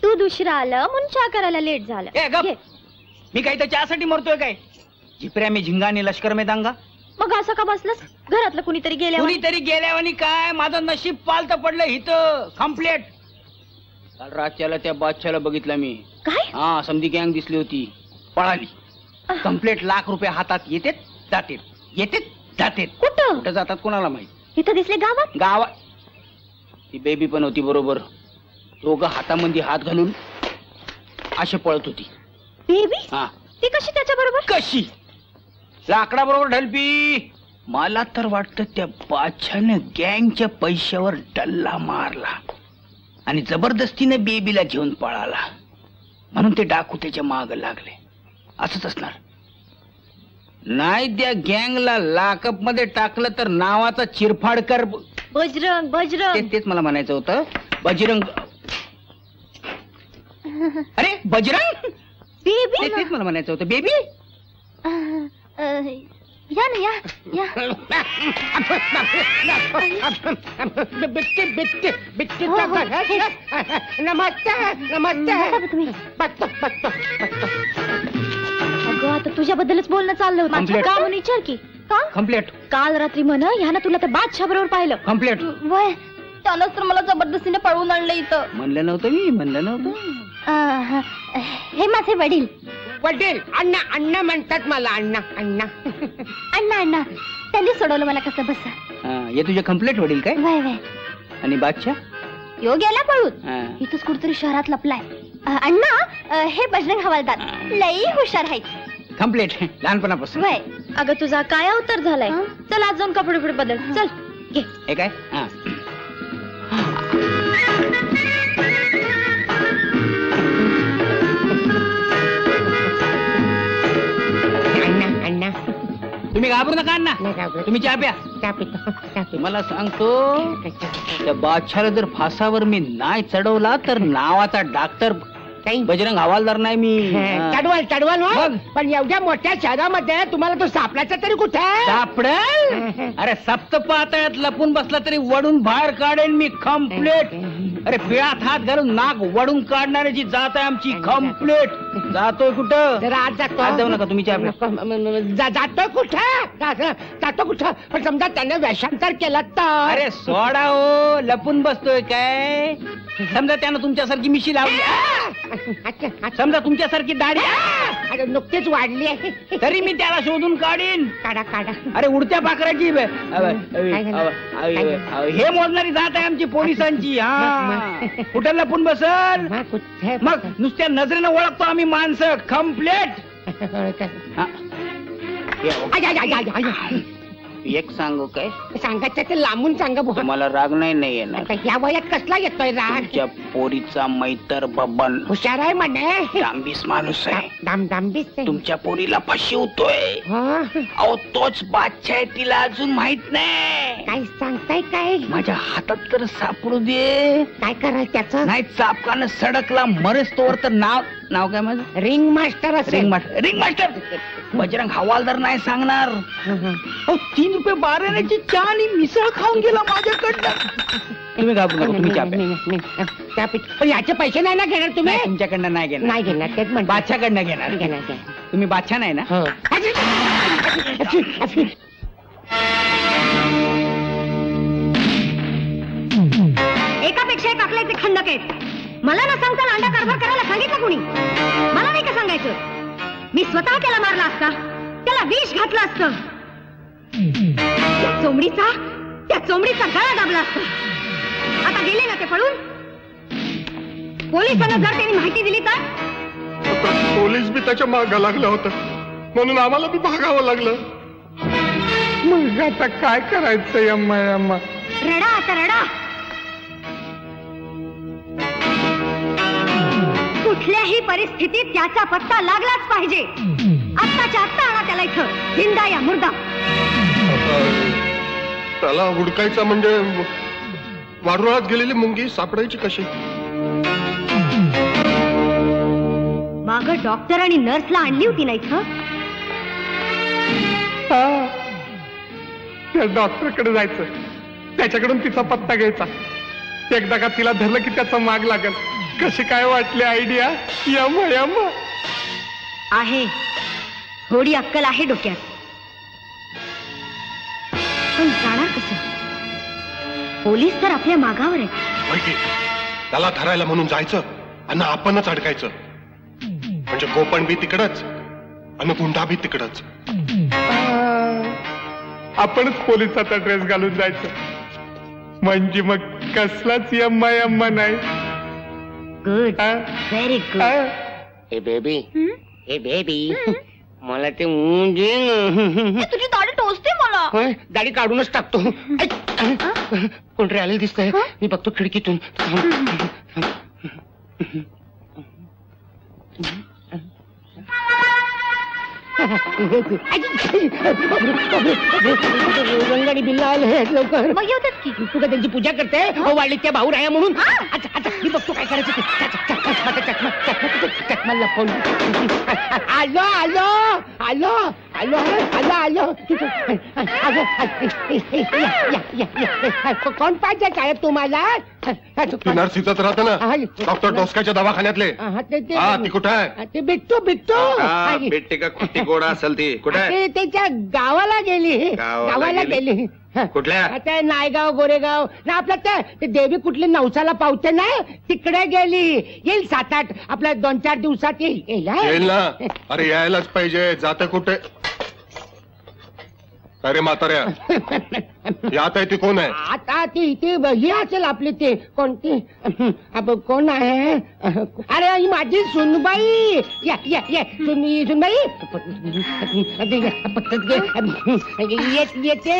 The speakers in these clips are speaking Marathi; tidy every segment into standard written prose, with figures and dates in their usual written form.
तू दुसरा आलं म्हणून चहा करायला लेट झालं. मी काही तर चहासाठी मरतोय काय? झिपऱ्या मी झिंगाने लष्कर में दांगा. मग असं का बसलंस? घरातलं कुणीतरी गेल्यावानी काय? माझं नशीब पालत पडलं इथं कम्प्लेट. काल रातच्याला त्या बादशाला बघितलं मी. काय? हा, समधी गँग दिसली होती, पळाली. कम्प्लेट लाख रुपये हातात येतेत जातेत, येतेत जातेत. कुठं जातात कोणाला माहित. इथं दिसले गावात? गावात. ती बेबी पण होती बरोबर. दोघं हातामध्ये हात घालून असे पळत होती. बेबी? हा. ती कशी त्याच्या बरोबर? कशी? लाकडा बरोबर ढलपी. मला तर वाटतं त्या बादशाने गँगच्या पैशावर डल्ला मारला आणि जबरदस्तीने बेबीला घेऊन पळाला, म्हणून ते डाकू त्याच्या माग लागले. असंच असणार. नाही त्या गँगला लाकअप मध्ये टाकलं तर नावाचा चिरफाडकर. बजरंग बजरंग तेच मला म्हणायचं होतं. बजरंग. अरे बजरंग. बेबी. तेच मला म्हणायचं होतं. बेबी या ना या या. बिट्टी बिट्टी बिट्टी. नमस्ते नमस्ते. तुम्ही अगं आता तुझ्याबद्दलच बोलणं चाललं होतं. का म्हणून विचार की. का? कम्प्लेट. काल रात्री म्हण ह्यानं तुला त्या बादशाह बरोबर पाहिलं. कम्प्लेट. वय त्यानंच तर मला जबरदस्तीने पळवून आणलं इथं. म्हणलं नव्हतं मी, म्हणलं नव्हतं. हे माझे वडील. वडील? अण्णा अण्णा म्हणतात मला. अण्णा अण्णा अण्णा अण्णा. त्यांनी सोडवलं मला कसं बस. हे तुझे कम्प्लेट वडील काय? वय वय. आणि बादशाह? यो गेला पळून. इथंच कुठतरी शहरात लपलाय. अण्णा हे बजरंग हवालदार लई हुशार आहेत. कम्प्लेट लहानपणापासून. वय. अगं तुझा काय अवतार झालाय. चल आज जाऊन कपडे बिपडे बदल. चल घे. हे काय? अण्णा तुम्ही घाबरू नका अण्णा. तुम्ही चहा प्या. मला सांगतो त्या बादशाला जर फासावर मी नाही चढवला तर नावाचा डॉक्टर बजरंग हवालदार नाही मी. चढवाल चढवाल. पण एवढ्या मोठ्या शहरामध्ये तुम्हाला तो सापडायचा तरी कुठे? सापडेल? अरे सप्त पातळ्यात लपून बसला तरी वडून बाहेर काढेन मी. कम्प्लेट. अरे पिळात हात घालून नाक वडून काढणाऱ्याची जात आहे आमची. कम्प्लेट. जातोय कुठं? आज जातो. जाऊ नका तुम्ही चहा. जातो कुठं? जातो कुठं? पण समजा त्याने वेषांतर केलं तर? अरे सोडा हो. लपून बसतोय काय? समजा त्यानं तुमच्यासारखी मिशी लावली, समजा तुमच्यासारखी दाढी अरे नुकतीच वाढली आहे, तरी मी त्याला शोधून काढीन. काढा काढा. अरे उडत्या पाखराची हे मोजणारी जात आहे आमची पोलिसांची. हा कुठं लपून बसल? मग नुसत्या नजरेनं ओळखतो आम्ही माणसं. कम्प्लेट. एक सांगू काय? सांगायचं ते लांबून सांगा. मला राग नाही येणार. या वयात कसला येतोय राग? तुमच्या पोरीचा मैतर बबन हुशार आहे म्हणे. डांबीस माणूस आहे. डांबीस. तुमच्या पोरीला फसवतोय. अहो तोच बादशाह आहे. तिला अजून माहित नाही. काय सांगताय काय? माझ्या हातात तर सापडू दे. काय करायचं त्याचं? नाही चापकानं सडकला मरेस तोवर तर नाव काय माझं? Ring master. Ring master. Bajrang हवालदार नाही सांगणार. 3 रुपये बाराण्याची चहा आणि मिसळ खाऊन गेला माझ्याकडनं. तुम्ही घाबरू नका. तुम्ही चहा प्या. पण याचे पैसे नाही ना घेणार तुम्ही? तुमच्याकडनं नाही घेणार. नाही घेणार. तेच म्हणजे बादशाकडनं घेणार. तुम्ही बादशाह नाही ना? एकापेक्षा एक आकल्याचे खंडक आहेत. मला ना सांगता लांडा कारभार करायला सांगितलं कोणी? मला नाही का सांगायचं? मी स्वतः त्याला मारला असता, त्याला विष घातलं असतं, त्या चोमडीचा गळा दाबला असता. आता गेले ना ते पळून. पोलिसांना जर त्यांनी माहिती दिली तर? पोलीस बी त्याच्या मागं लागला होता, म्हणून आम्हाला बी भागावं लागलं. मग आता काय करायचं? अम्मा रडा आता रडा. कुठल्याही परिस्थितीत त्याचा पत्ता लागलाच पाहिजे. आत्ताच्या आत्ता आणा त्याला इथं, जिंदा या मुर्दा. त्याला हुडकायचा म्हणजे वारुळात गेलेली मुंगी सापडायची कशी? माग डॉक्टर आणि नर्सला आणली होती ना इथं? त्या डॉक्टरकडे जायचं, त्याच्याकडून तिचा पत्ता घ्यायचा. एकदा का तिला धरलं की त्याचा माग लागेल. कशी काय वाटली आयडिया? यम यम आहे, थोडी अक्कल आहे डोक्यात, पण जाणार कसं? पोलीस तर आपल्या मागावर आहेत. माहिती त्याला धरायला म्हणून जायचं आणि आपणच अडकायचं. म्हणजे गोपन बी तिकडच आणि गुंडा बी तिकडच. आपणच पोलिसाचा ड्रेस घालून जायचं. म्हणजे मग कसलाच यम्मा यम्मा नाही. Good, very good. ए बेबी, ए बेबी, मला ते ऊन दे ना. तुझी दाढी टोचते मला. होय, दाढी काढूनच टाकतो. कोणतरी आलेलं दिसतंय. मी बघतो खिडकीतून. रंगाडी बिल्ला आले लवकर. मग येतात की. तू का त्यांची पूजा करते? वाढली त्या भाऊ राया म्हणून. अच्छा अच्छा, मी बघतो काय करायचं ते. चकमा लपवून. आलो आलो आलो आलो आलो आलो. कोण पाहिजे साहेब तुम्हाला? नर्सिंगच राहतं ना, डॉक्टर डोसकाच्या दवाखान्यातले. हा, ती कुठं आहे? ते बिट्टू बिट्टू भेटते का? कुठे गोडा असेल ती कुठे आहे? ते त्याच्या गावाला गेली. गावाला गेली. कुठल्या? आता नायगाव गोरेगाव ना आपलं ते देवी कुठली नवसाला पावते ना, तिकडे गेली. येईल 7-8 आपल्या 2-4 दिवसात येईल. येईल ना. अरे यायलाच पाहिजे. जाते कुठे? अरे म्हाताऱ्या, यात आहे ती कोण आहे? आता ती ही असेल आपली. ते कोणती कोण आहे? अरे ही माझी सुनबाई. या या या सुनबाई येते.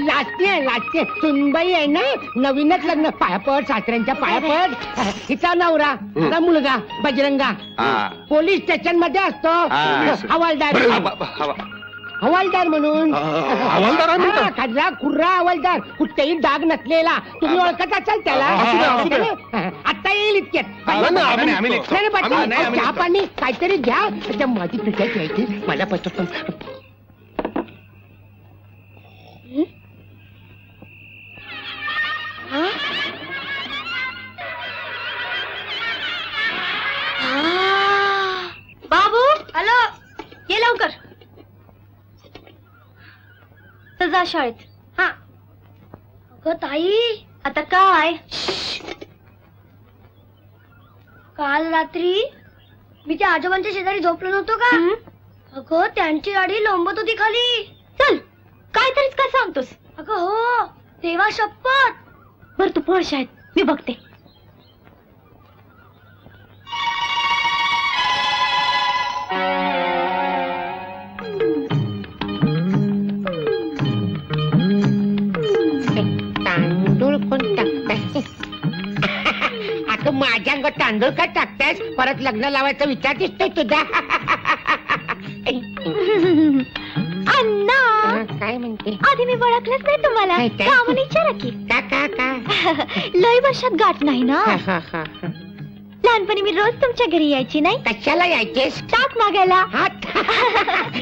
लाजते सुनबाई आहे ना. नवीनच लग्न. पायापड, सासऱ्यांच्या पायापड. हिचा नवरा, हिचा मुलगा बजरंगा पोलीस स्टेशन मध्ये असतो. हवालदार हवालदार म्हणून. हवालदार खर्रा खुर्रा हवालदार. कुठेही डाग नसलेला. तुम्ही ओळखत असाल त्याला. आता येईल इतक्यात. चहा पाणी काहीतरी घ्या. त्याच्या माझी तुझ्या घ्यायची मला पटत. बाबू हॅलो, ये लवकर. तर जा शाळेत. हा. अगं ताई, आता काय? काल रात्री मी त्या आजोबांच्या शेजारी झोपलो नव्हतो का? अगं त्यांची गाडी लोंबत होती खाली. चल, काय तरीच काय सांगतोस? अगं हो, देवा शपथ. बर तू पळ शाळेत, मी बघते. तांदूळ कोण टाकताय? आता माझ्या अंगात तांदूळ का टाकतायस? परत लग्न लावायचा विचार दिसतोय तुझा. अण्णा, काय म्हणते? आधी मी ओळखलंच नाही तुम्हाला. काय? कामून विचारा की. का लय वर्षात गाठ नाही ना. लहानपणी मी रोज तुमच्या घरी यायची नाही. कशाला यायचेस? ताक मागायला.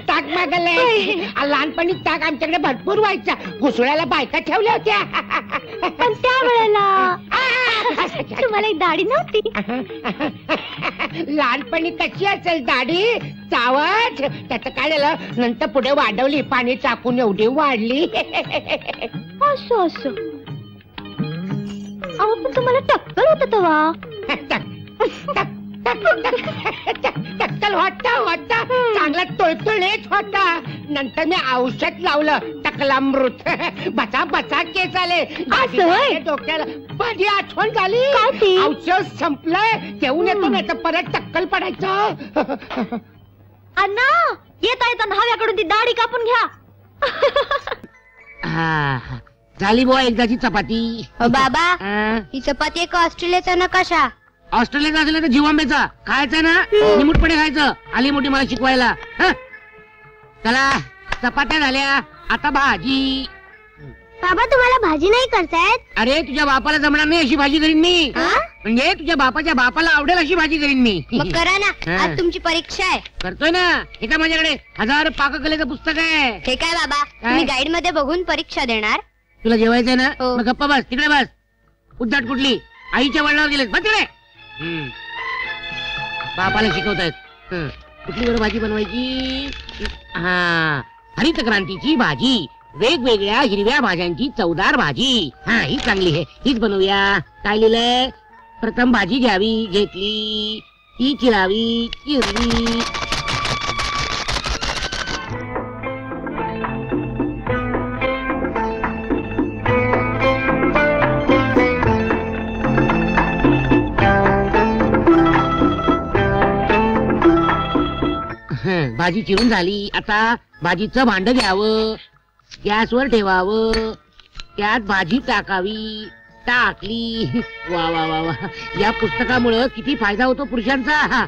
ताक मागायला. लहानपणी ताक आमच्याकडे भरपूर व्हायचा. घुसळ्याला बायका ठेवल्या होत्या. पण त्यावेळेला तुम्हाला एक दाढी नव्हती. लहानपणी कशी असेल दाढी? चावच. त्याचं काय झालं? नंतर पुढे वाढवली. पाणी टाकून एवढी वाढली. असं असं. अहो पण तुम्हाला टक्कल होत तेव्हा. टक्कल होता चांगला तोळतोळीच होता. नंतर मी औषध लावलं टकलामृत. बचा बचा केस आले डोक्याला. माझी आठवण झाली. औषध संपलंय, घेऊन येतो नाही तर परत टक्कल पडायचं. अण्णा, येता येता न्हाव्याकडून ती दाढी कापून घ्या. झाली बुवा एकदाची चपाती. बाबा, ही चपाती आहे का ऑस्ट्रेलियाचा नकाशा? ऑस्ट्रेलियाचा असला तर जिवांबेचा खायचा ना. निमूटपणे खायचं. आली मोठी मला शिकवायला. चला चपात्या झाल्या, आता भाजी. बाबा, तुम्हाला भाजी नाही करतायत? अरे तुझ्या बापाला जमणार नाही अशी भाजी करीन मी. म्हणजे तुझ्या बापाच्या बापाला आवडेल अशी भाजी करीन मी. मग करा ना, आज तुमची परीक्षा आहे. करतोय ना. हे काय माझ्याकडे 1000 पाककलेचं पुस्तक आहे. हे काय बाबा, तुम्ही गाईड मध्ये बघून परीक्षा देणार? तुला जेवायचंय ना? हो. मग गप्पा बस, तिकडे बस. उद्धाट कुठली आईच्या वडिलावर गेलेत बघ तिकडे. बापाला शिकवतायत. कुठली बरं भाजी बनवायची? हा, हरित क्रांतीची भाजी, वेगवेगळ्या हिरव्या भाज्यांची चवदार भाजी. हा, ही चांगली आहे, हीच बनवूया. काय लिहिलंय? प्रथम भाजी घ्यावी, घेतली, ती चिरावी, चिरली. भाजी चिरून झाली. आता भाजीचं भांड घ्यावं, गॅसवर ठेवावं, त्यात भाजी टाकावी. टाकली. वा वा वा वा, या पुस्तकामुळं किती फायदा होतो पुरुषांचा.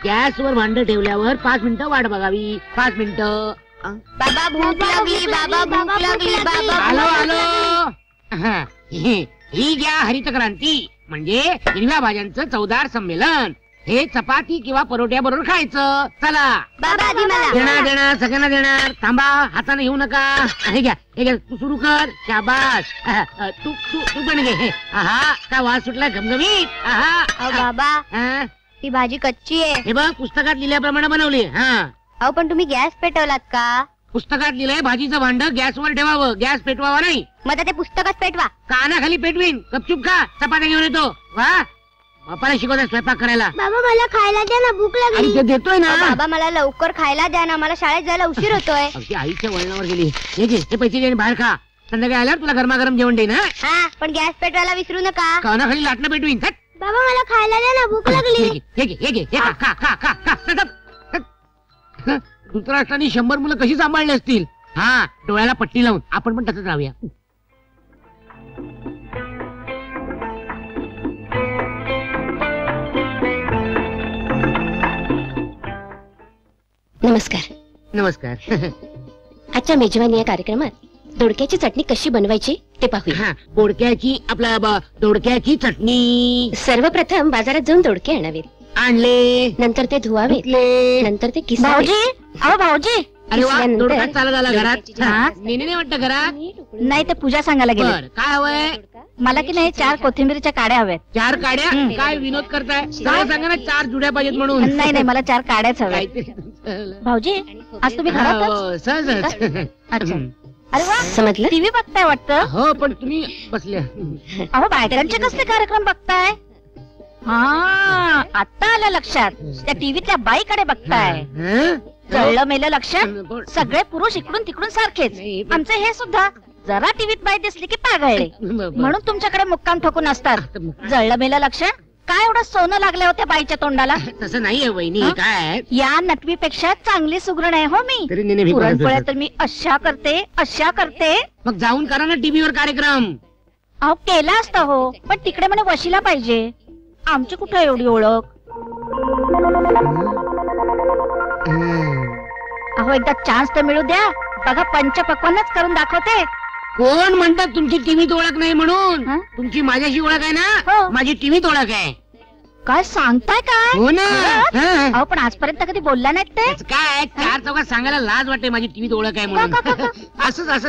गॅसवर भांड ठेवल्यावर 5 मिनिटं वाट बघावी. 5 मिनिटं. बाबा भूक लागली, बाबा भूक लागली, बाबा. आलो आलो. ही घ्या हरित क्रांती, म्हणजे हिरव्या भाज्यांचं चवदार संमेलन. हे चपाती किंवा परोठ्या बरोबर खायचं. चला बाबा आधी मला. देणार सगळ्यांना देणार. थांबा, हाताने घेऊ नका. हे घ्या, हे घ्या, तू सुरू कर. शाबास. तू तू तू पण घे. आहा, काय वास सुटला घमघमीत. अहो बाबा, हा, ही भाजी कच्ची आहे. हे बघ, पुस्तकात लिहिल्याप्रमाणे बनवली. हा, अहो पण तुम्ही गॅस पेटवलात का? पुस्तकात लिहिलंय भाजीचं भांड गॅसवर ठेवावं, गॅस पेटवावा नाही. मग आता ते पुस्तकच पेटवा. कानाखाली पेटवीन. गपचूप खा, चपात्या घेऊन येतो. वा, बापाला शिकवताय स्वयंपाक करायला. बाबा मला खायला द्या ना, भूक आणि लागली. ते देतोय ना. बाबा मला लवकर खायला द्या ना, मला शाळेत जायला उशीर होतोय. अगदी आईच्या वळणावर गेली. हे घे, हे पैसे घे, बाहेर खा. संध्याकाळी आल्यावर तुला गरमागरम जेवण देईन. हा, पण गॅस पेटवायला विसरू नका. कानाखाली लाटणं पेटवीन. बाबा मला खायला द्या ना, भूक लागली. हे खा खा खा खा खा. धृतराष्ट्राने 100 मुलं कशी सांभाळली असतील. हा, डोळ्याला पट्टी लावून. आपण पण तसंच राहूया. नमस्कार. नमस्कार. आजच्या मेजवानी या कार्यक्रमात दोडक्याची चटणी कशी बनवायची ते पाहूया. हा, दोडक्याची चटणी. सर्वप्रथम बाजारात जाऊन दोडके आणावेत. आणले, नंतर ते धुवावेत. धुतले. नंतर ते किसावे. भाऊजी, अहो भाऊजी. अरे वा, किसल्यानंतर दोडका चालत आला घरात. दोडक्याची नेने नाही वाटतं घरात. नाही, ते पूजा सांगायला गेले. बर, काय हवंय? मला की नाही 4 कोथिंबीरच्या काड्या हव्यात. 4 काड्या. काय विनोद करताय? काय सांगा ना, 4 जुड्या पाहिजेत म्हणून. नाही मला 4 काड्याच हव्यात. काहीतरी. भाऊजी, आज तुम्ही घरातच? हो, सहजच. अच्छा. अरे वा, समजलं? टीव्ही बघताय वाटतं. हो, पण तुम्ही बसल्या. अहो बायकांचे कसले कार्यक्रम बघताय? हा, आता आलं लक्षात. त्या टीव्हीतल्या बाईकडे बघताय. हं? कळलं मेलं लक्षात. सगळे पुरुष इकडून तिकडून सारखेच. आमचे हे सुद्धा जरा टीव्हीत बाई दिसली की पागळले, म्हणून तुमच्याकडे मुक्काम ठोकून असतात. जळलं मेलं लक्षात. काय एवढं सोनं लागलं होत्या बाईच्या तोंडाला? तसं नाहीये वहिनी. हं? काय या नटवीपेक्षा चांगली सुगरण आहे हो मी. तरी नेहमी भीक पुरणपोळ्या मागत तर मी अशा करते, अशा करते. मग जाऊन करा ना टीव्हीवर कार्यक्रम. अहो केला असता हो, पण तिकडे म्हणे वशिला पाहिजे. आमची कुठे एवढी ओळख. अहो एकदा चान्स तर मिळू द्या. बघा पंचपक्वान्नच करून दाखवते. कोण म्हणतात तुमची टीव्हीत ओळख नाही म्हणून? हं? तुमची माझ्याशी ओळख आहे ना. हो. माझी टीव्हीत ओळख आहे. काय सांगताय काय? हो ना. हं. अहो पण आजपर्यंत कधी बोलला नाहीत ते. त्याचं काय, 4 चौकात सांगायला लाज वाटते माझी टीव्हीत ओळख आहे म्हणून. असंच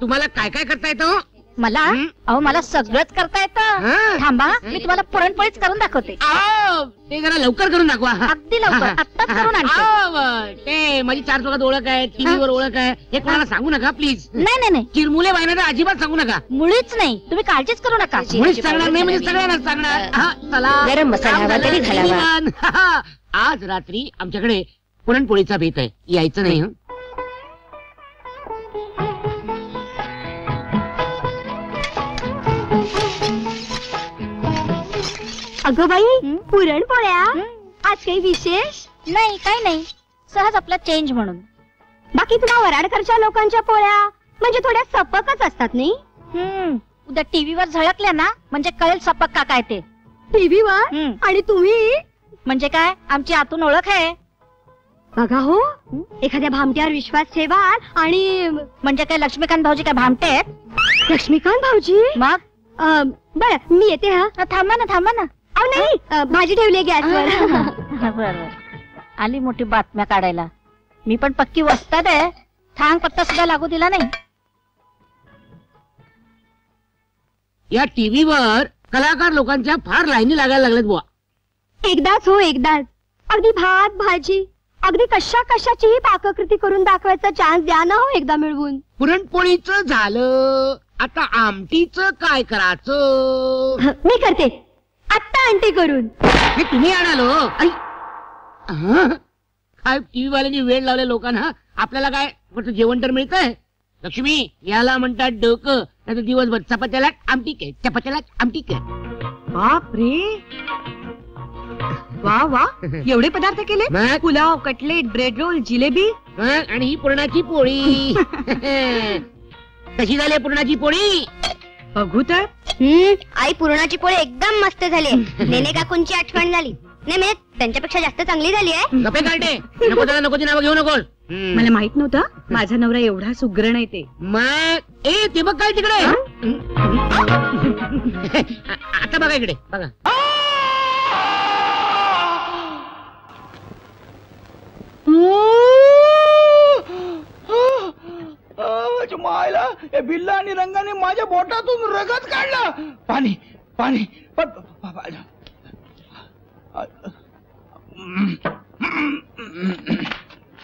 तुम्हाला काय काय करता येतं? मला हं? अहो मला सगळंच करता येतं. हं? थांबा, मी तुम्हाला पुरणपोळीच करून दाखवते. आओ, ते जरा लवकर करून दाखवा. अगदी लवकर, आत्ताच करून आणते. आओ, ते माझी 4 चौकात ओळख आहे, टीव्हीवर ओळख आहे, हे कोणाला सांगू नका प्लीज. नाही चिरमुले बायना अजिबात सांगू नका. मुळीच नाही. तुम्ही काळजीच करू नका. मुळीच सांगणार नाही म्हणजे सगळ्यांनाच सांगणार. हा, चला. गरम मसाला हवा तरी घालावा. निवांत. आज रात्री आमच्याकडे पुरणपोळीचा बेत आहे, यायचं नाही. हं? अगं बाई, पुरणपोळ्या आज काही विशेष? नाही, काही नाही. सहज आपला चेंज म्हणून. बाकी तुला वराडकरच्या लोकांच्या पोळ्या म्हणजे थोड्या सपकच असतात नाही? उद्या टीव्हीवर झळकल्या ना म्हणजे कळेल सपक का काय ते. टीव्हीवर? आणि तुम्ही म्हणजे काय, आमची आतून ओळख आहे. बघा हो, एखाद्या भामट्यावर विश्वास ठेवा. आणि म्हणजे काय लक्ष्मीकांत भाऊजी काय भामटे आहेत? लक्ष्मीकांत भाऊजी? मग बरं मी येते. हा, थांबा ना. अहो नाही, भाजी ठेवली गॅसवर. बरं, आली मोठी बातम्या काढायला. मी पण पक्की वस्ताद आहे. थांग पत्ता सुद्धा लागू दिला नाही. या टीव्हीवर कलाकार लोकांच्या फार लाईनी लागायला लागल्यात बुवा. एकदाच हो एकदाच, अगदी भात भाजी अगदी कशाचीही पाककृती करून दाखवायचा चान्स द्या ना हो एकदा मिळवून. पुरणपोळीचं झालं, आता आमटीचं काय करायचं? मी करते आत्ता आंटी करून. हे तुम्ही आणालो आई. काय टीव्ही वाल्यांनी वेळ लावल्या लोकांना, आपल्याला काय फक्त जेवण तर मिळतंय. लक्ष्मी, याला म्हणतात डोकं. नाही दिवसभर चपात्याला आमटी काय, चपात्याला आमटी काय. बाप रे, वा वा, एवढे पदार्थ केले. मग? Pulao, cutlet, bread roll, jalebi. आणि ही पुरणाची पोळी. कशी झाली पुरणाची पोळी? बघू तर. आई पुरणाची पोळी एकदम मस्त झाली. नेने काकूंची आठवण झाली. नाही म्हणजे त्यांच्यापेक्षा जास्त चांगली झाली आहे. गप्पे काढते, नको त्याला नको ती नावं घेऊ नकोस. मला माहित नव्हतं माझा नवरा एवढा सुग्रण आहे ते. मग ए ते बघ काय तिकडे. आता बघा इकडे बघा. मायला या बिल्ला आणि रंगाने माझ्या बोटातून रगत काढला. पाणी पाणी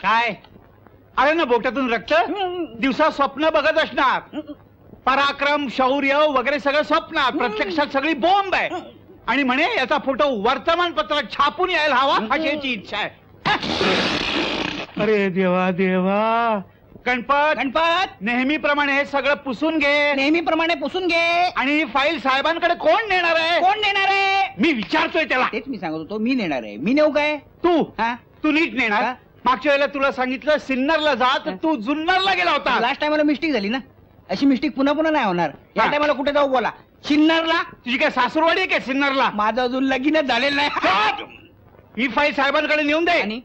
काय अरे ना बोटातून रक्त. दिवसा स्वप्न बघत असणार. पराक्रम शौर्य वगैरे सगळं स्वप्नात, प्रत्यक्षात सगळी बॉम्ब आहे. आणि म्हणे याचा फोटो वर्तमानपत्रात छापून यायला हवा अशी याची इच्छा आहे. अरे देवा देवा. गणपत गणपत नेहमीप्रमाणे हे सगळं पुसून घे. नेहमीप्रमाणे पुसून घे. आणि ही फाईल साहेबांकडे कोण नेणार आहे? कोण नेणार आहे? मी विचारतोय त्याला. तेच मी सांगत होतो, मी नेणार आहे. मी नेऊ काय? तू हा? तू नीट नेणार. हा? मागच्या वेळेला तुला सांगितलं सिन्नरला जा, तर तू जुन्नरला गेला होता. लास्ट टाइमला मिस्टेक झाली ना, अशी मिस्टेक पुन्हा पुन्हा नाही होणार. या हा. टाइमला कुठे जाऊ बोला? सिन्नरला. तुझी काय सासूरवाडी आहे काय सिन्नरला? माझं अजून लगीनच झालेलं नाही. ही फाईल साहेबांकडे नेऊन दे. आणि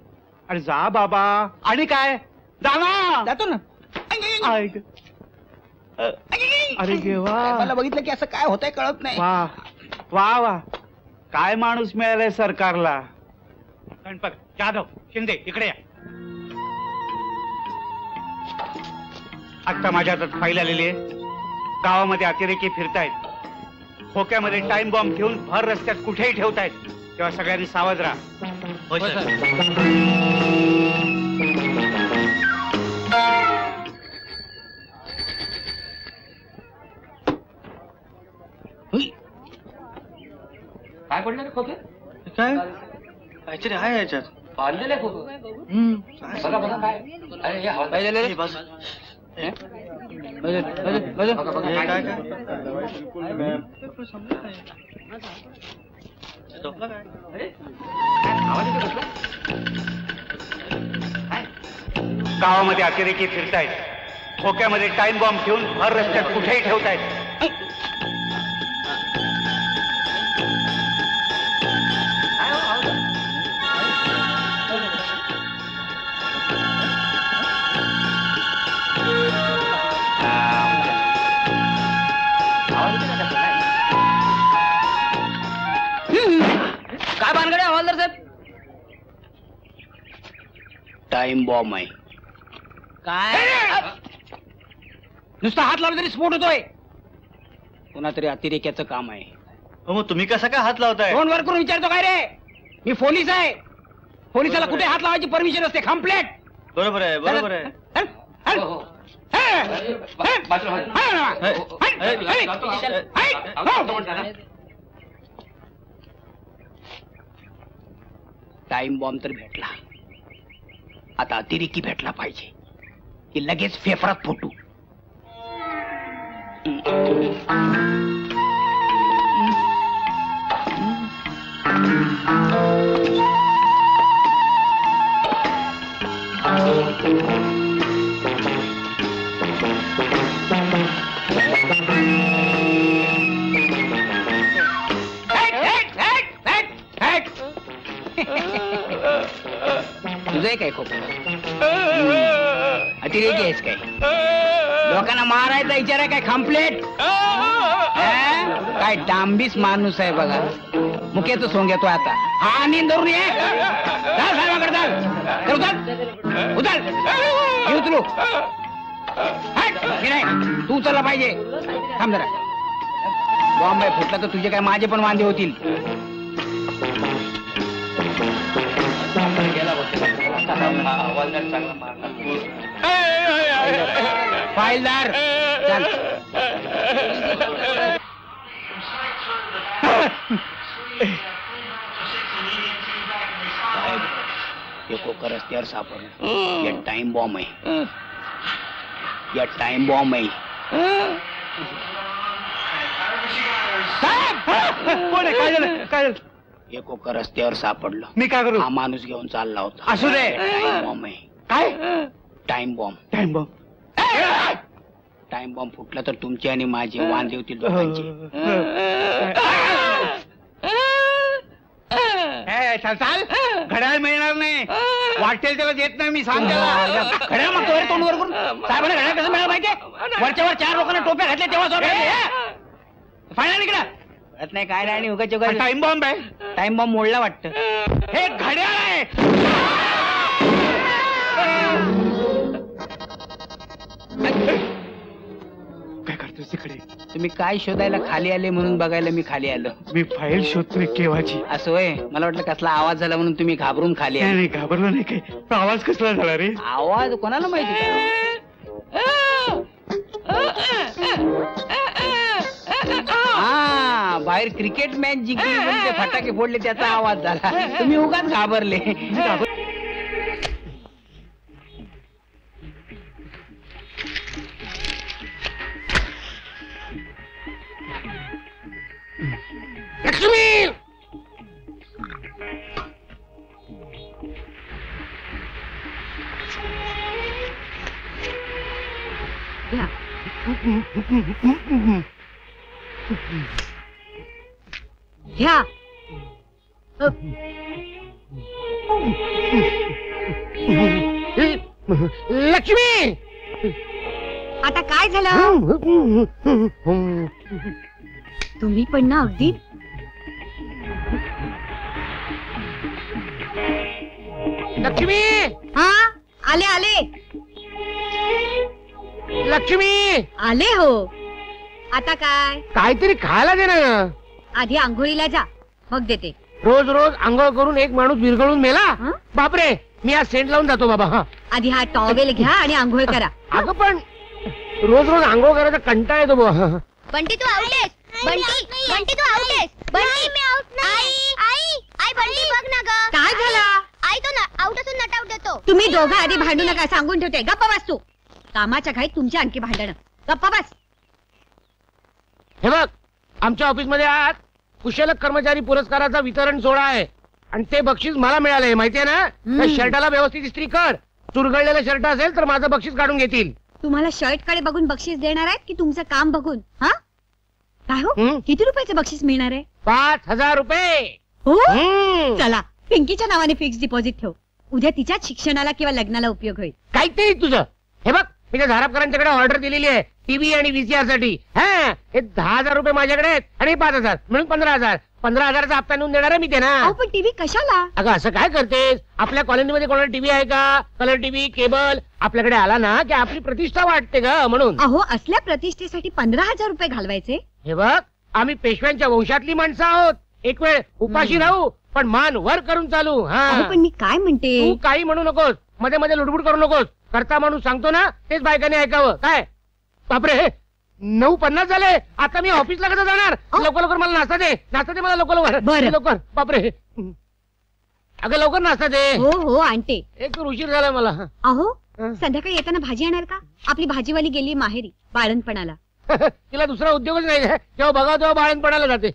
अरे जा बाबा. आणि काय जा ना. जातो ना. ऐक. अरे देवा. मला बघितलं की असं काय होतंय कळत नाही. वा वा वा. काय माणूस मिळालाय सरकारला. गणपत जाधव शिंदे इकडे या. आता माझ्या हातात फाईल आलेली आहे. गावामध्ये अतिरेकी फिरतायत. खोक्यामध्ये टाइम बॉम्ब ठेवून भर रस्त्यात कुठेही ठेवतायत. तेव्हा सगळ्यांनी सावध राहा. काय पडलं रे खोके? काय काहीतरी आहे याच्यात. बांधलेलं आहे खोकं. बघा बघा काय. अरे हे हवा झालं रे. गावामध्ये अतिरेकी फिरतायत. खोक्यामध्ये टाइम बॉम्ब ठेवून भर रस्त्यात कुठेही ठेवतायत. काय भानगड आहे हवालदार साहेब? टाइम बॉम्ब आहे. काय नुसता हात लावला तरी स्फोट होतोय. कोणा तरी अतिरेक्याचं काम आहे. मग तुम्ही कसा काय हात लावताय? फोन वर करून विचारतो काय रे? मी पोलीस आहे. पोलिसाला कुठे हात लावायची परमिशन असते? कंप्लेंट. बरोबर आहे बरोबर आहे. टाइम बॉम्ब तर भेटला. आता अतिरेकी भेटला पाहिजे की लगेच फेफरात फुटू. तुझं काय खूप अतिरेकी आहेस काय? लोकांना मारायचा विचार आहे काय? कंप्लेंट. काय डांबीस माणूस आहे बघा. मुख्याचं सोंग येतो आता. हा नींद धरून ये. चाल साहेबाकडे चाल. उचल उचल उचलू. नाही तू उचलला पाहिजे. थांब जरा. बॉम्ब आहे फुटला तर तुझे काय माझे पण वांदे होतील. फाईलदार चल. कोकर रस्त्यावर सापडलं. या टाइम बॉम्ब आहे. या टाइम बॉम्ब आहे. कोण आहे? काय झालं? काय झालं? हे कोकर रस्त्यावर सापडलं. मी काय करू? हा माणूस घेऊन चालला होता. असू दे. टाइम बॉम्ब आहे. काय? Time bomb. Time bomb. Time bomb फुटला तर तुमचे आणि माझे वांदे होतील दोघांचे. चाल चाल. घड्याळ मिळणार नाही. वाटेल त्याला देत नाही मी. सांग त्याला. घड्याळ मग तोवर तोंड वर करून साहेबांना घड्याळ कसं मिळालं माहितीये? वरच्या वर 4 लोकांना टोप्या घातल्या तेव्हा फायनल इकडं कळत नाही काय नाही. उगाच उगाच टाइम बॉम्ब आहे. टाइम बॉम्ब मोडला वाटतं. हे घड्याळ आहे. काय करतोस तिकडे? तुम्ही काय शोधायला खाली आले म्हणून बघायला मी खाली आलो. मी फाईल शोधतोय केव्हाची. असं होय. मला वाटलं कसला आवाज झाला म्हणून तुम्ही घाबरून खाली आले. नाही घाबरला नाही. काय तो आवाज कसला झाला रे? आवाज कोणाला माहिती का? हा बाहेर क्रिकेट मॅच जिंकली म्हणून ते फटाके फोडले त्याचा आवाज झाला. तुम्ही उगाच घाबरले. लक्ष्मी घ्या. घ्या. लक्ष्मी आता काय झालं? तुम्ही पण ना अगदी लक्ष्मी हा आले आले लक्ष्मी आले हो. आता काय? काहीतरी खायला दे ना. आधी आंघोळीला जा मग देते. रोज रोज आंघोळ करून एक माणूस विरघळून मेला. हं? बापरे मी आज सेंट लावून जातो बाबा. हा आधी हा टॉवेल घ्या आणि आंघोळ करा. अगं पण रोज रोज आंघोळ करायचा कंटाळा येतो बाबा. बंटी तू आउटलेस. बंटी तू आउटलेस. बंटी मी आउट नाही. आई बंटी बघ ना ग. काय झालं? आई तो आउट असून नट आउट देतो. तुम्ही दोघं आधी भांडू नका सांगून ठेवते. गप्पा बस तू. कामाच्या घाईत तुमची आणखी भांडणं. गप्पा बस. हे बघ आमच्या ऑफिस मध्ये आज कुशल कर्मचारी पुरस्काराचा वितरण सोहळा आहे आणि ते बक्षीस मला मिळालंय माहितीये ना. त्या शर्टाला व्यवस्थित इस्त्री कर. चुरगळलेला शर्ट असेल तर माझं बक्षीस काढून घेतील. तुम्हाला शर्ट कडे बघून बक्षीस देणार आहेत की तुमचं काम बघून? हा काय हो? हं? किती रुपयाचं बक्षीस मिळणार आहे? 5,000 रुपये. हो हं. चला पिंकीच्या नावाने फिक्स डिपॉझिट ठेव. उद्या तिच्याच शिक्षणाला किंवा लग्नाला उपयोग होईल. काहीतरी तुझं. हे बघ मी त्या झारापकरांच्याकडे ऑर्डर दिलेली आहे टीव्ही आणि व्हीसीआर साठी. हा हे 10,000 रुपये माझ्याकडे आहेत आणि 5,000 म्हणून 15,000. 15,000चा हप्ता नेऊन देणार आहे मी ते ना. अहो पण टीव्ही कशाला? अगं असं काय करतेस? आपल्या कॉलनीमध्ये कोणाला टीव्ही आहे का? कलर टीव्ही केबल आपल्याकडे आला ना की आपली प्रतिष्ठा वाटते ग म्हणून. अहो असल्या प्रतिष्ठेसाठी 15,000 रुपये घालवायचे? हे बघ आम्ही पेशव्यांच्या वंशातली माणसं आहोत. एक वेळ उपाशी राहू पण मान वर करून चालू. अहो हा पण मी काय म्हणते. तू काही म्हणू नकोस. मध्ये मध्ये लुडबुड करू नकोस. करता माणूस सांगतो ना तेच बायकाने ऐकावं. काय बापरे 9:50 झाले. आता मी ऑफिसला कसं जाणार? लवकर लवकर मला नाश्ता दे. नाश्ता दे मला लवकर लवकर. बरं. लवकर. बापरे अगं लवकर नाश्ता दे. हो हो आणते. एक तर उशीर झाला मला. अहो हं. संध्याकाळी येताना भाजी आणणार का? आपली भाजीवाली गेली माहेरी बाळणपणाला. तिला दुसरा उद्योगच नाही आहे. जेव्हा बघा तेव्हा बाळणपणाला जाते.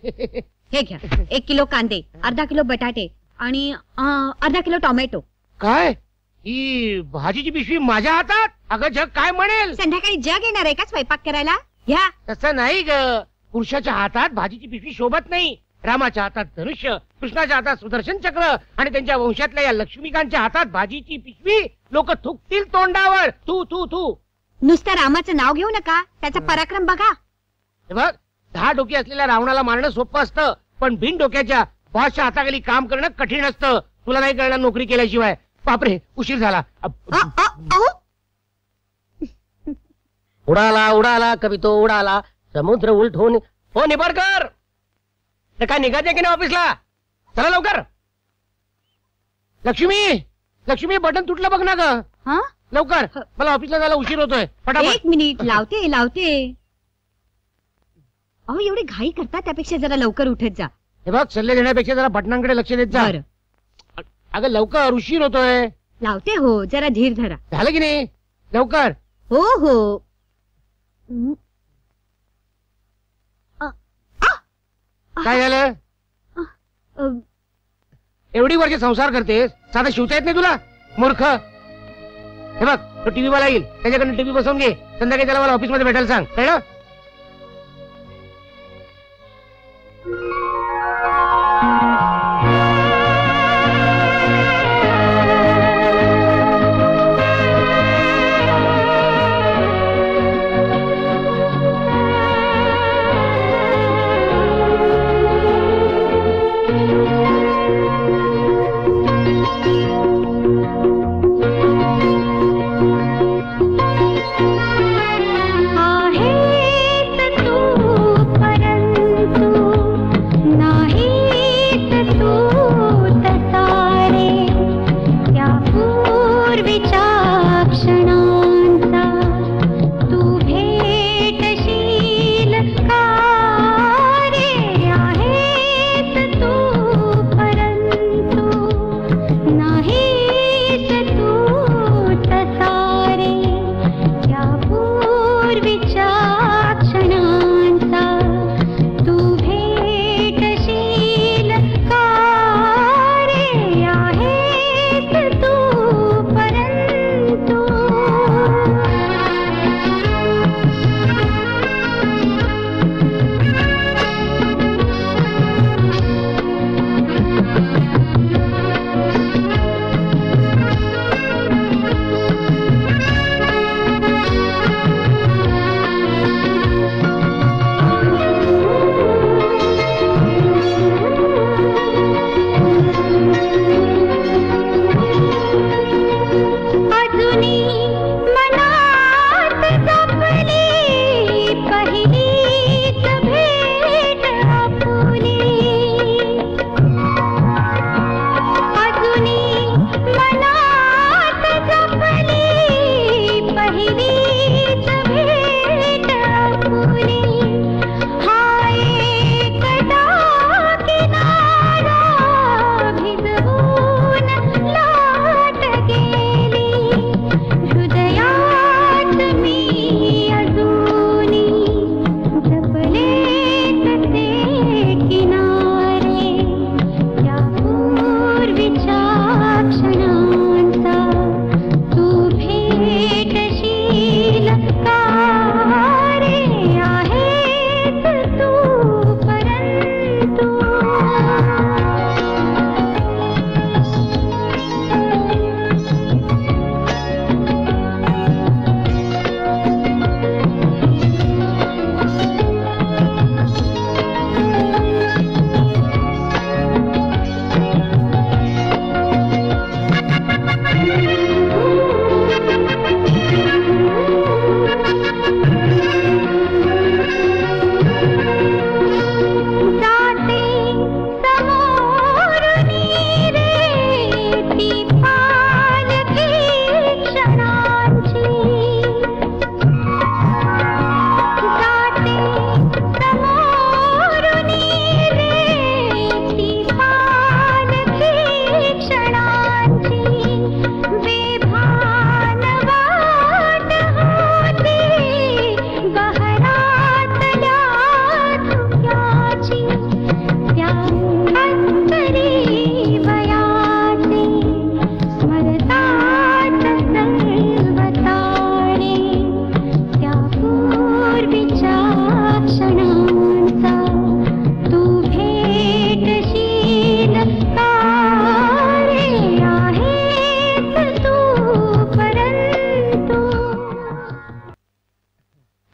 हे घ्या 1 किलो कांदे, अर्धा किलो बटाटे आणि अर्धा किलो टोमॅटो. काय ही भाजीची पिशवी माझ्या हातात? अगं जग काय म्हणेल? संध्याकाळी जग येणार आहे का स्वयंपाक करायला? घ्या. तसं नाही ग. पुरुषाच्या हातात भाजीची पिशवी शोभत नाही. रामाच्या हातात धनुष्य, कृष्णाच्या हातात सुदर्शन चक्र आणि त्यांच्या वंशातल्या या लक्ष्मीकांतच्या हातात भाजीची पिशवी. लोक थुकतील तोंडावर. तू तू तू नुसतं रामाचं नाव घेऊ नका. त्याचा पराक्रम बघा. हे बघ 10 डोकी असलेल्या रावणाला मारणं सोपं असतं पण बिन डोक्याच्या बॉसच्या हाताखाली काम करणं कठीण असतं. तुला नाही कळणार नोकरी केल्याशिवाय. बापरे उशीर झाला. अहो उडाला उडाला कभी तो उडाला समुद्र उलटून हो निबाडकर, तर काय निघायचं की नाही ऑफिसला? चला लवकर. लक्ष्मी बटन तुटलं बघ ना ग. हा लवकर, मला ऑफिसला जायला उशीर होतोय. फटाफट. एक मिनिट, लावते. अहो एवढी घाई करता, त्यापेक्षा जरा लवकर उठत जा. हे बघ, सल्ले देण्यापेक्षा जरा बटनांकडे लक्ष देत जा. बरं अगं लवकर, उशीर होतोय. लावते. हो जरा धीर धरा. झालं की नाही? लवकर. हो. काय झालं? एवढी वर्ष संसार करतेस, साधा शिवता येत नाही तुला? मूर्ख. हे बघ, तो टीव्ही वाला येईल, त्याच्याकडनं टीव्ही बसवून घे. संध्याकाळी त्याला मला ऑफिसमध्ये भेटायला सांग. कळलं?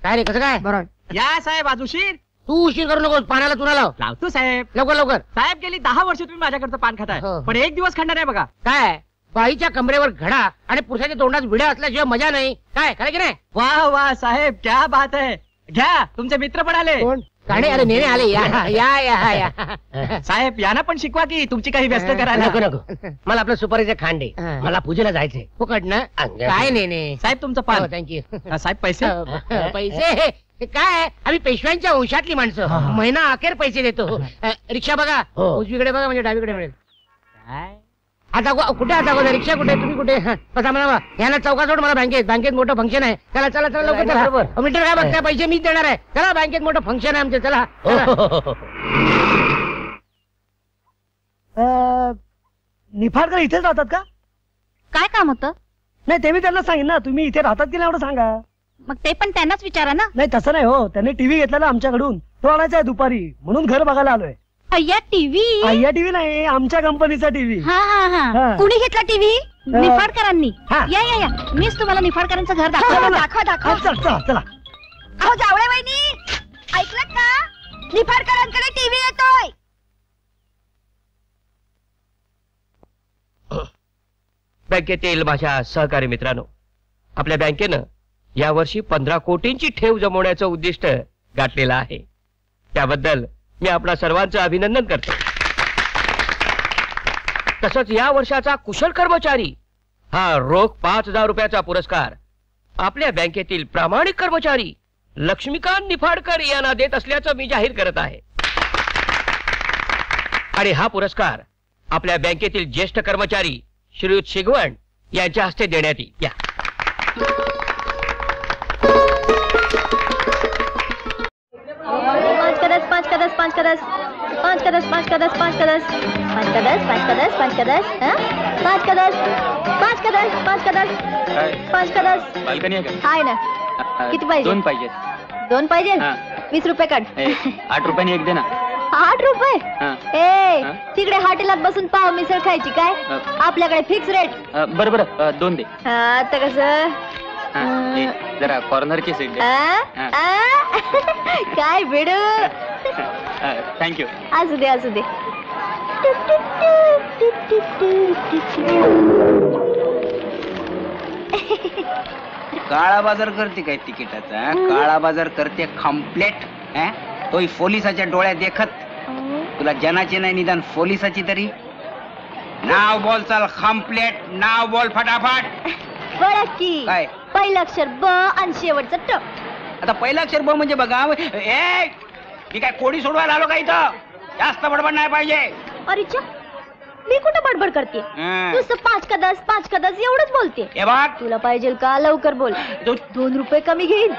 काय रे, कसं काय? बरोबर. या साहेब आज उशीर. तू उशीर करू नकोस, पानाला तुला लाव. लावतो साहेब. लवकर लवकर. साहेब गेली 10 वर्ष तुम्ही माझ्याकडचं पान खाताय, हो. पण एक दिवस खाणार आहे बघा. काय बाईच्या कमरेवर घडा आणि पुरुषाच्या तोंडात विडा असल्याशिवाय मजा नाही. काय खरं की नाही? वाह वाह साहेब, क्या बात आहे. घ्या, तुमचे मित्र पण आले. कोण? काणे अरे नेणे आले या या या या साहेब यांना पण शिकवा की तुमची काही व्यस्त करायला. नको नको मला आपलं सुपारीचे खांडे मला पूजेला जायचंय फुकट ना काय नेणे साहेब तुमचं पान. थँक्यू साहेब पैसे. पैसे हे काय आम्ही पेशव्यांच्या वंशातली माणसं महिना अखेर पैसे देतो रिक्षा बघा उजवीकडे बघा म्हणजे डावीकडे मिळेल. आता कुठे आता रिक्षा कुठे तुम्ही कुठे बसा म्हणा ह्याला चौका सोड मला बँकेत मोठं फंक्शन आहे. चला चला चला लवकर चला मीटर काय बघताय पैसे मीच देणार आहे. चला बँकेत मोठं फंक्शन आहे आमचं चला. निफाडकर इथेच राहतात का? काय काम होतं? नाही ते मी त्यांना सांगेन ना. तुम्ही इथे राहतात की नाही एवढं सांगा. मग ते पण त्यांनाच विचारा ना. नाही तसं नाही हो. त्यांनी टीव्ही घेतलेला आमच्याकडून तो आणायचा आहे दुपारी म्हणून घर बघायला आलोय. अय्या टीव्ही. अय्या टीव्ही नाही आमच्या कंपनीचा टीव्ही. हा हा हा कुणी घेतला टीव्ही? निफाडकरांनी. हा. या या या मीच तुम्हाला निफाडकरांचं घर दाखव दाखव. चला चला. अहो जावळे वहिनी ऐकलं का? निफाडकरांकडे टीव्ही येतोय. बँकेतील माझ्या सहकारी मित्रांनो, आपल्या बँकेनं यावर्षी 15 कोटींची ठेव जमवण्याचं उद्दिष्ट गाठलेलं आहे. त्याबद्दल मी आपणा सर्वांचं अभिनंदन करतो. तसंच या वर्षाचा कुशल कर्मचारी हा रोख 5,000 रुपयाचा पुरस्कार आपल्या बँकेतील प्रामाणिक कर्मचारी लक्ष्मीकांत निफाडकर यांना देत असल्याचं मी जाहीर करत आहे. आणि हा पुरस्कार आपल्या बँकेतील ज्येष्ठ कर्मचारी श्रीयुत शिगवण यांच्या हस्ते देण्यात येईल. या पांच कदस बाल्कनी आहे का? आहे ना. किती पाहिजे? 2 पाहिजे. 2 पाहिजे. 20 रुपये काढ. 8 रुपयाने एक दे ना. 8 रुपये? ए तिकडे हॉटेलात बसून पाव मिसळ खायची काय? आपल्याकडे फिक्स रेट. बरं बरं 2 दे. आता कसं जरा कॉर्नरची सीट दे. काय बेडू. थँक्यू. असू दे असू दे. काळा बाजार करते काय तिकिटाचा? काळा बाजार करते कम्प्लेट. तोही पोलिसाच्या डोळ्यात देखत. तुला जनाची नाही निदान पोलिसाची तरी. नाव बोल चाल कम्प्लेट. नाव बोल फटाफट. बरं की काय? पहिलं अक्षर ब आणि शेवटचं ट. आता पहिला अक्षर ब म्हणजे बघा. मी काय कोडी सोडवायला आलो का इथं? जास्त बडबड नाही पाहिजे. अरे मी कुठं बडबड करते? नुसतं 5 कदस एवढंच बोलते. हे बघ तुला पाहिजे का? लवकर बोल. 2 रुपये कमी घेईन.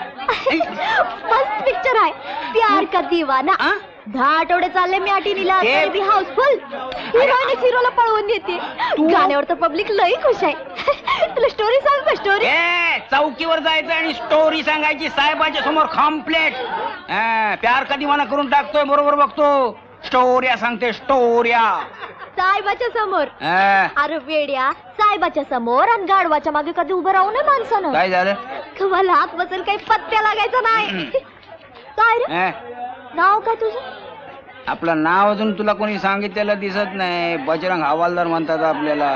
मस्त पिक्चर आहे प्यार का दीवाना. 10 आठवडे चालले मी आठीनीला तरी बी हाऊसफुल. हिरोईन हिरोला पळवून देते. गाण्यावर तर पब्लिक लई खुश आहे. तुला स्टोरी सांग का? स्टोरी चौकीवर जायचं आणि स्टोरी सांगायची साहेबाच्या समोर कम्प्लेट. प्यार का दीवाना करून टाकतोय. बरोबर बघतो. स्टोऱ्या सांगते स्टोऱ्या. साहेबाच्या समोर. अरे वेड्या साहेबाच्या समोर आणि गाढवाच्या मागे कधी उभं राहू नये माणसानं. काय झालं? तुम्हाला हात बसेल काही पत्त्या लागायचा नाही. काय रे नाव काय तुझं? आपलं नाव अजून तुला कोणी सांगितलेलं दिसत नाही. बजरंग हवालदार म्हणतात आपल्याला.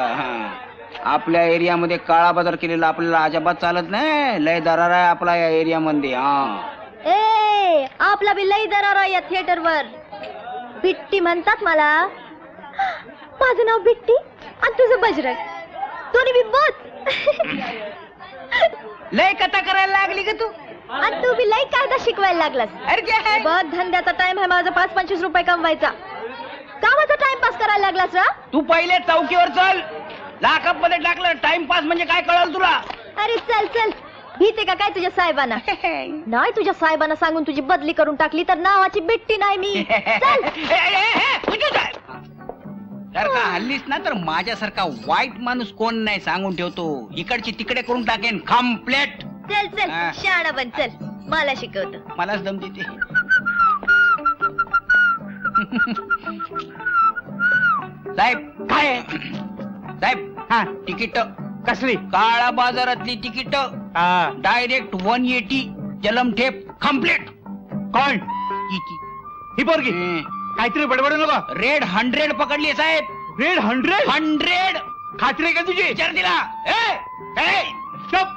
आपल्या एरियामध्ये काळा बाजार केलेला आपल्याला अजिबात चालत नाही. लय दरार आहे आपला या एरियामध्ये. ए आपला बी लय दरार आहे या थिएटरवर. बिट्टी म्हणतात मला. माझं नाव बिट्टी आणि तुझं बजरंग. दोन्ही बी बस. लय कथा करायला लागली का तू? आणि तू बी लय कायदा शिकवायला लागलास. अरे बघ धंद्याचा टाइम आहे माझा 5-25 रुपये कमवायचा. कामाचा टाइमपास करायला लागलास. तू पहिले चौकीवर चल. लाकअप मध्ये टाकलं. टाइमपास म्हणजे काय कळलं तुला? अरे चल चल. भीते का काय तुझ्या साहेबांना? नाही तुझ्या साहेबांना सांगून तुझी बदली करून टाकली तर नावाची बिट्टी नाही मी. चल. जर का हल्लीस ना तर माझ्यासारखा वाईट माणूस कोण नाही सांगून ठेवतो. इकडची तिकडे करून टाकेन कम्प्लेट. चल चल शाळा बन चल. मला शिकवतो. मलाच दम देते. साहेब काय? साहेब तिकीट कसली? काळा बाजारातली तिकीट. Direct 180 जलमठेप complete. कोण? ही पोरगी काहीतरी बडबडू नका. रेड 100 पकडली साहेब. रेड 100. खात्री का तुझी? विचार दिला. चुप.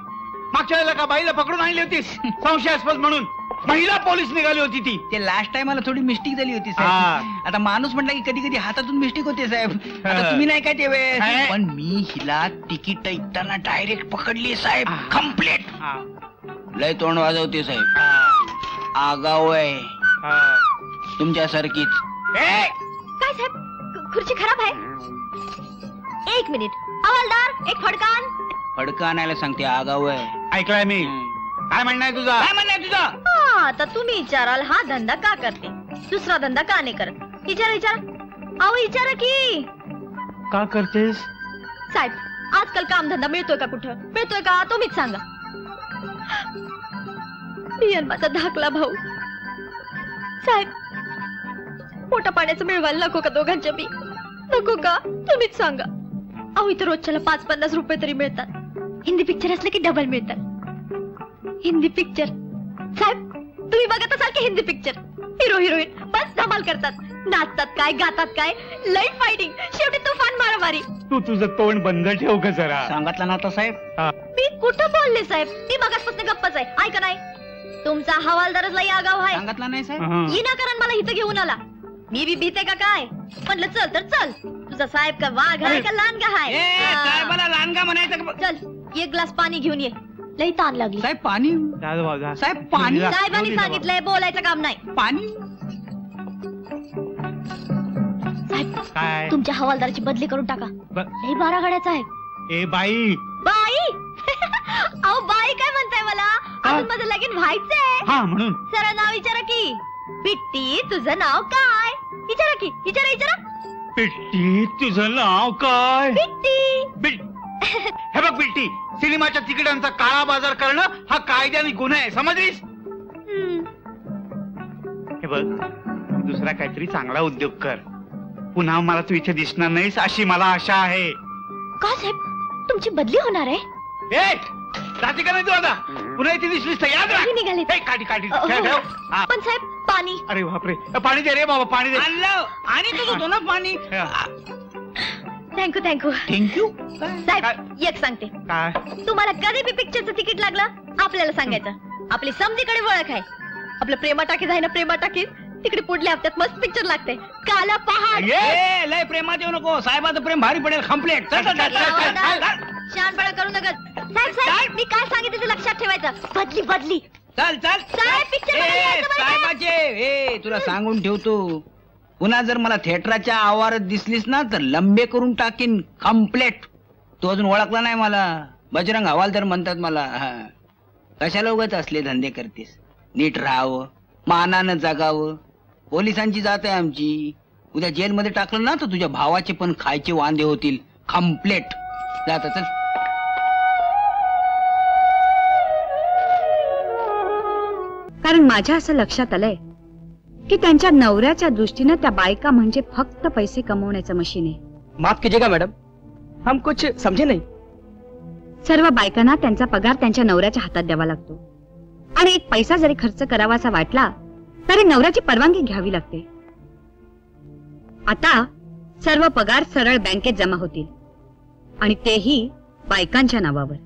मागच्या वेळेला का बाईला पकडून आणली होतीस संशयास्पद म्हणून? महिला पोलीस निघाली होती ती. ते लास्ट टाइम मला थोडी मिस्टेक झाली होती हा. साहेब. आता माणूस म्हटला की कधी कधी हातातून मिस्टेक होते साहेब. आता तुम्ही नाही काय ते वेळेस. हा. पण मी हिला तिकीट ऐकताना डायरेक्ट पकडली साहेब. कम्प्लीट लय तोंड वाजवते साहेब. आगाव आहे तुमच्यासारखीच. काय साहेब खुर्ची खराब आहे. एक मिनिट हवालदार एक फडकान. फडकं आणायला सांगते. आगाव आहे. ऐकलाय मी. काय म्हणणं आहे तुझा? काय म्हणणं आहे तुझं? आता तुम्ही विचाराल हा धंदा का करते दुसरा धंदा का नाही करत. विचारा विचारा अहो विचारा की का करतेस? साहेब आजकाल कामधंदा मिळतोय का कुठं मिळतोय का तुम्हीच सांगा. मी आणि माझा धाकला भाऊ साहेब पोटा पाण्याचं मिळवायला नको का दोघांच्या बी नको का तुम्हीच सांगा. अहो इथं रोजच्याला 5-50 रुपये तरी मिळतात. हिंदी पिक्चर असले की डबल मिळतात. हिंदी पिक्चर साहेब तुम्ही बघत असाल की हिंदी पिक्चर हिरो हिरोईन बस धमाल करतात नाचतात काय गातात काय लई फायटिंग शेवटी तुफान मारामारी. तू तुझं तोंड बंद ठेव का जरा. सांगितलं ना आता साहेब. मी कुठं बोलले साहेब मी मगासपासून गप्पच आहे. ऐका नाही तुमचा हवालदारच लई आगाव आहे. सांगितलं नाही साहेब. विनाकारण मला इथं घेऊन आला. मी बी भीते का काय म्हणलं चल तर चल. तुझा साहेब का वाघ आहे का लांडगा आहे. साहेबाला लांडगा म्हणायचं का? चल एक ग्लास पाणी घेऊन ये लई ताण लागली. साहेब पाणी. साहेब पाणी. साहेबांनी सांगितलंय बोलायचं काम नाही. पाणी. साहेब काय? तुमच्या हवालदाराची बदली करून टाका. लई 12 गाड्याचा आहे. ए बाई. बाई अहो बाई काय म्हणताय मला अजून माझं लगीन व्हायचंय. हा म्हणून सरळ नाव विचारा की. पिट्टी तुझं नाव काय विचारा की विचारा विचारा. पिट्टी तुझं नाव काय? पिट्टी. हे बघ पिट्टी सिनेमाच्या तिकिटांचा काळा बाजार करणं हा कायद्याने गुन्हा आहे समजलीस. हे बघ दुसरा काहीतरी चांगला उद्योग कर. पुन्हा मला तू इथे दिसणार नाहीस अशी मला आशा आहे. का साहेब तुमची बदली होणार आहे. जाती का नाही तू आता पुन्हा इथे दिसलीस तर याद राख. निघाले काठी काठी ठेव ठेव. पण साहेब पाणी. अरे बापरे पाणी दे रे बाबा पाणी दे. आणि तुझं दोन पाणी. Thank you thank you thank you. साहेब एक सांगते. काय? तुम्हाला कधी बी पिक्चरचं तिकीट लागलं आपल्याला सांगायचं. आपली समजीकडे ओळख आहे. आपलं प्रेमा टाकीज आहे ना प्रेमा टाकीज तिकडे पुढल्या हप्त्यात मस्त पिक्चर लागते काला पहाड. लय प्रेमात येऊ नको. साहेबाचं प्रेम भारी पडेल. कम्प्लीट. शहाणपणा करू नका. साहेब साहेब मी काय सांगितलं ते लक्षात ठेवायचं. बदली बदली. चल चल साहेब पिक्चर साहेबाचे. हे तुला सांगून ठेवतो पुन्हा जर मला थिएटरच्या आवारात दिसलीस ना तर लंबे करून टाकीन. कम्प्लेट. तू अजून ओळखला नाही मला. बजरंग हवालदार म्हणतात मला. कशाला उगाच असले धंदे करतेस. नीट राहावं मानानं जगावं. पोलिसांची जात आहे आमची. उद्या जेलमध्ये टाकलं ना तर तुझ्या भावाचे पण खायचे वांदे होतील. कम्प्लेट. जात चल. कारण माझ्या असं लक्षात आलंय की त्यांच्या नवऱ्याच्या दृष्टीनं त्या बायका म्हणजे फक्त पैसे कमवण्याचं मशीन आहे. माफ कीजिएगा मैडम हम कुछ समझे नहीं. सर्व बायकांना त्यांचा पगार त्यांच्या नवऱ्याच्या हातात द्यावा लागतो आणि एक पैसा जरी खर्च करावासा वाटला तरी नवऱ्याची परवानगी घ्यावी लागते. आता सर्व पगार सरळ बँकेत जमा होतील आणि तेही बायकांच्या नावावर.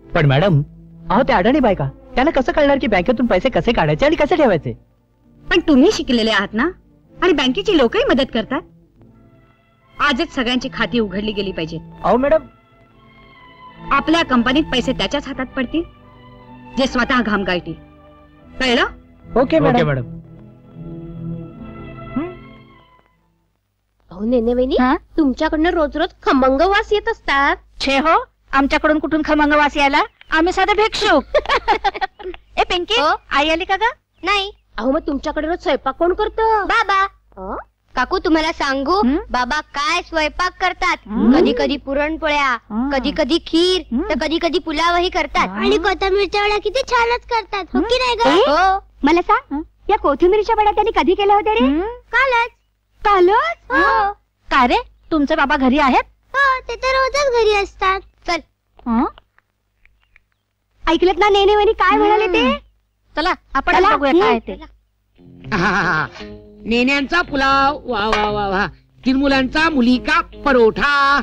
पण मॅडम अहो ते अडाणी बायका त्यांना कसं कळणार की बँकेतून पैसे कसे काढायचे आणि कसे ठेवायचे. पण तुम्ही शिकलेले आहात ना आणि बँकेची लोकही मदत करतात. आजच सगळ्यांची खाती उघडली गेली पाहिजेत. अहो मॅडम आपल्या कंपनीत पैसे त्याच्याच हातात पडतील जे स्वतः घाम गाळतील. कळलं. Okay madam. अहो नेने वहिनी तुमच्याकडनं रोज रोज खमंग वास येत असतात. छे हो आमच्याकडून कुठून खमंग वास यायला. आम्ही साधे भिक्षुक. ए पिंकी आई आली का ग. नाही. अहो मग तुमच्याकडे रोज स्वयंपाक कोण करतं. बाबा. काकू तुम्हाला सांगू बाबा काय स्वयंपाक करतात. कधी कधी पुरणपोळ्या कधी कधी खीर तर कधी कधी पुलावही करतात. आणि कोथिंबीरच्या वड्या किती छानच करतात. हो की नाही ग. हो मला सांग या कोथिंबीरच्या वड्या त्यांनी कधी केल्या होत्या रे. कालच. कालच. का रे तुमचे बाबा घरी आहेत. हो ते तर रोजच घरी असतात. चल ऐकलत ना नेने वहिनी काय म्हणाले ते. चला आपण बघूया काय ते. नेण्यांचा पुलाव वा वा वा वा. 3 मुलांचा मुलीका परोठा.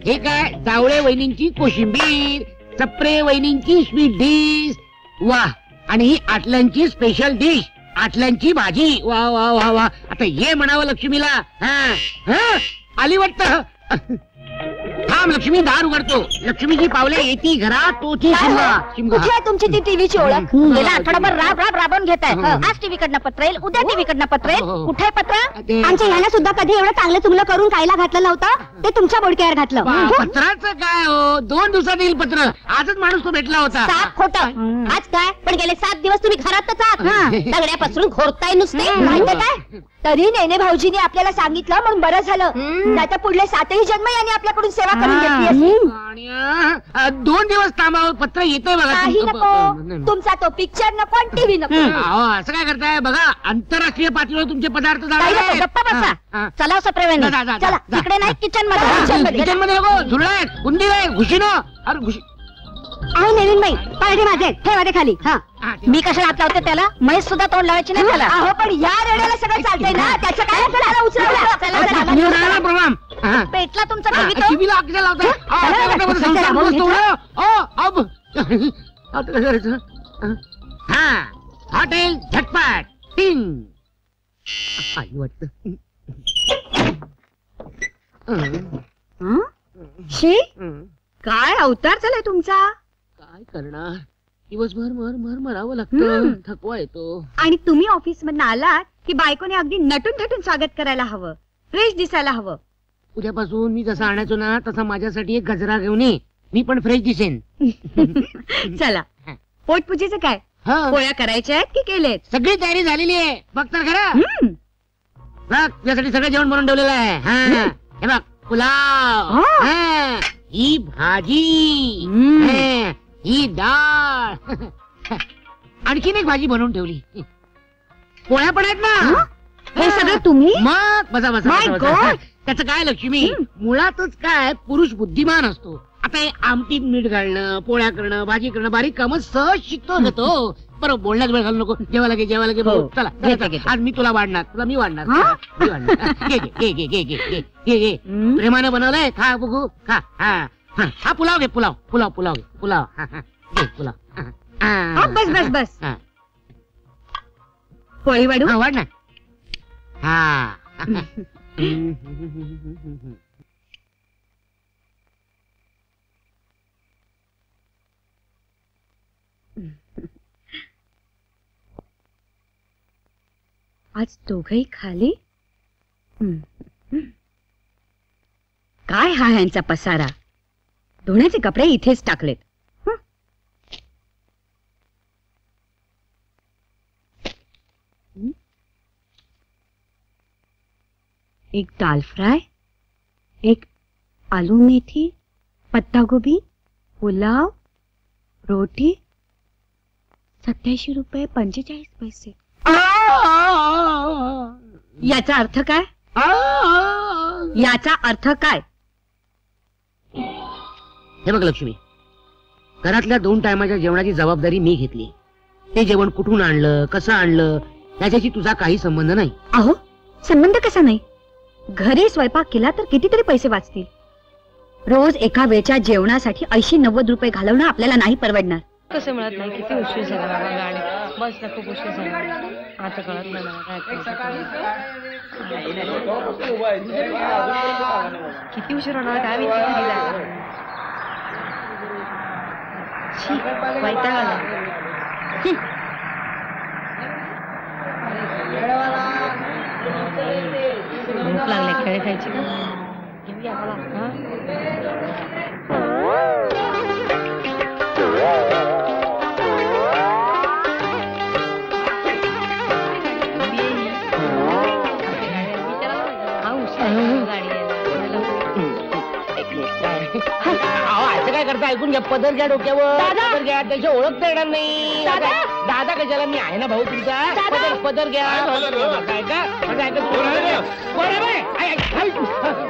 हे काय जावळे वहिनींची कोशिंबीर. चपरे वहिनींची स्वीट डिश. वा आणि ही आटल्यांची स्पेशल डिश, आटल्यांची भाजी. वा वा वा वा. आता ये म्हणावं लक्ष्मीला. आली वाटतं. थांब लक्ष्मी, दार उघडतो. लक्ष्मीची पावले येती घरात, तोची शिमगा. कुठे आहे तुमची ती टीव्हीची ओळख? गेला आठवडाभर राबून घेताय. आज टीव्ही कडनं पत्र येईल, उद्या टीव्ही कडनं पत्र येईल. कुठे आहे पत्र? आमच्या ह्याला सुद्धा कधी एवढं चांगलं चुंगलं करून खायला घातलं नव्हतं, ते तुमच्या बोडक्यावर घातलं. पत्राचं काय हो, 2 दिवसात येईल पत्र. आजच माणूस तो भेटला होता. साप खोटं. आज काय, पण गेले 7 दिवस तुम्ही घरातच आहात. दगड्यापासून घोरताय नुसते. माहिती काय, तरी नेने भाऊजीने आपल्याला सांगितलं म्हणून बरं झालं. त्याच्या पुढले 7ही जन्म यांनी आपल्याकडून सेवा करून घेतली असती. 2 दिवस थांबावं, पत्र येतंय बघा. काही नको, तुमचा तो पिक्चर नको, टीव्ही नको. असं काय करताय बघा, आंतरराष्ट्रीय पातळीवर तुमचे पदार्थ गप्पा बसा. चला सप्रेमाने, चला तिकडे नाही, किचन मध्ये. किचन मध्ये नको, झुरळात बुंदी आहे, घुशीनो. अरे घुशी आहे नवीन बाई, पाहिजे माझे ठेवा खाली. मी कशा हात लावते त्याला? म्हैस सुद्धा तोंड लावायची नाही त्याला. अहो पण या रेड्याला सगळं चालतंय ना, त्याचं काय प्रोग्राम पेटला तुमचा हॉटेल झटपट टिंग. आई वाटत काय अवतार झालाय तुमचा. काय करणार, दिवसभर मरावं लागतं, थकवा येतो. आणि तुम्ही ऑफिस मधून आलात की बायकोने अगदी नटून थटून स्वागत करायला हवं, फ्रेश दिसायला हवं. उद्यापासून मी जसा आणायचो ना तसा माझ्यासाठी एक गजरा घेऊन ये, मी पण फ्रेश दिसेन. चला, पोटपूजेचं काय, पोळ्या करायच्या आहेत की केलेत? सगळी तयारी झालेली आहे, बघ तर खरं. बघ तुझ्यासाठी सगळं जेवण बनवून ठेवलेलं आहे. हे बघ, पुलाव, ही भाजी, ही डाळ, आणखीन एक भाजी बनवून ठेवली. पोळ्या पण आहेत ना. हे सगळं तुम्ही? मग बसा बसा. त्याचं काय लक्ष्मी, मुळातच काय पुरुष बुद्धिमान असतो. आता हे आमटीत मीठ घालणं, पोळ्या करणं, भाजी करणं, बारीक कामं सहज शिकतो घेतो. बरोबर, बोलण्यात वेळ घालू नको. जेवायला घे. चला आज मी तुला वाढणार, तुला मी वाढणार. घे प्रेमानं बनवलंय, खा बघू, खा. हा पुलाव घे, पुलाव घे, पुलाव घे, पुलाव. बस पोळी वाढू. वाढ ना. आज दोघही खाली. काय हा ह्यांचा पसारा, धुण्याचे कपडे इथेच टाकलेत. एक दाल फ्राय, एक आलू मेथी, पत्ता गोभी, पुलाव, रोटी. 87 रुपये 45 पैसे. याचा अर्थ काय? याचा अर्थ काय? हे बघ लक्ष्मी, घरातल्या 2 टायमाच्या जेवणाची जबाबदारी मी घेतली. ते जेवण कुठून आणलं, कसं आणलं, याच्याशी तुझा काही संबंध नाही. अहो, संबंध कसा नाही? घरी स्वयंपाक केला तर कितीतरी पैसे वाचतील. रोज एका वेळच्या जेवणासाठी 80-90 रुपये घालवणं आपल्याला नाही परवडणार. कसं मिळत नाही, किती उशीर झाला बाबा, गाडी बसला खूप उशीर झाला. आता कळत नाही मला काय किती उशीर होणार, काय वैताग आला. भूक लागले, खेळ खायची का? घेऊया मला. असं काय करता, ऐकून घ्या. पदर घ्या डोक्यावर, पदर घ्या. त्याची ओळख येणार नाही. दादा कशाला, मी आहे ना भाऊ तुमचा. पदर घ्या. काय का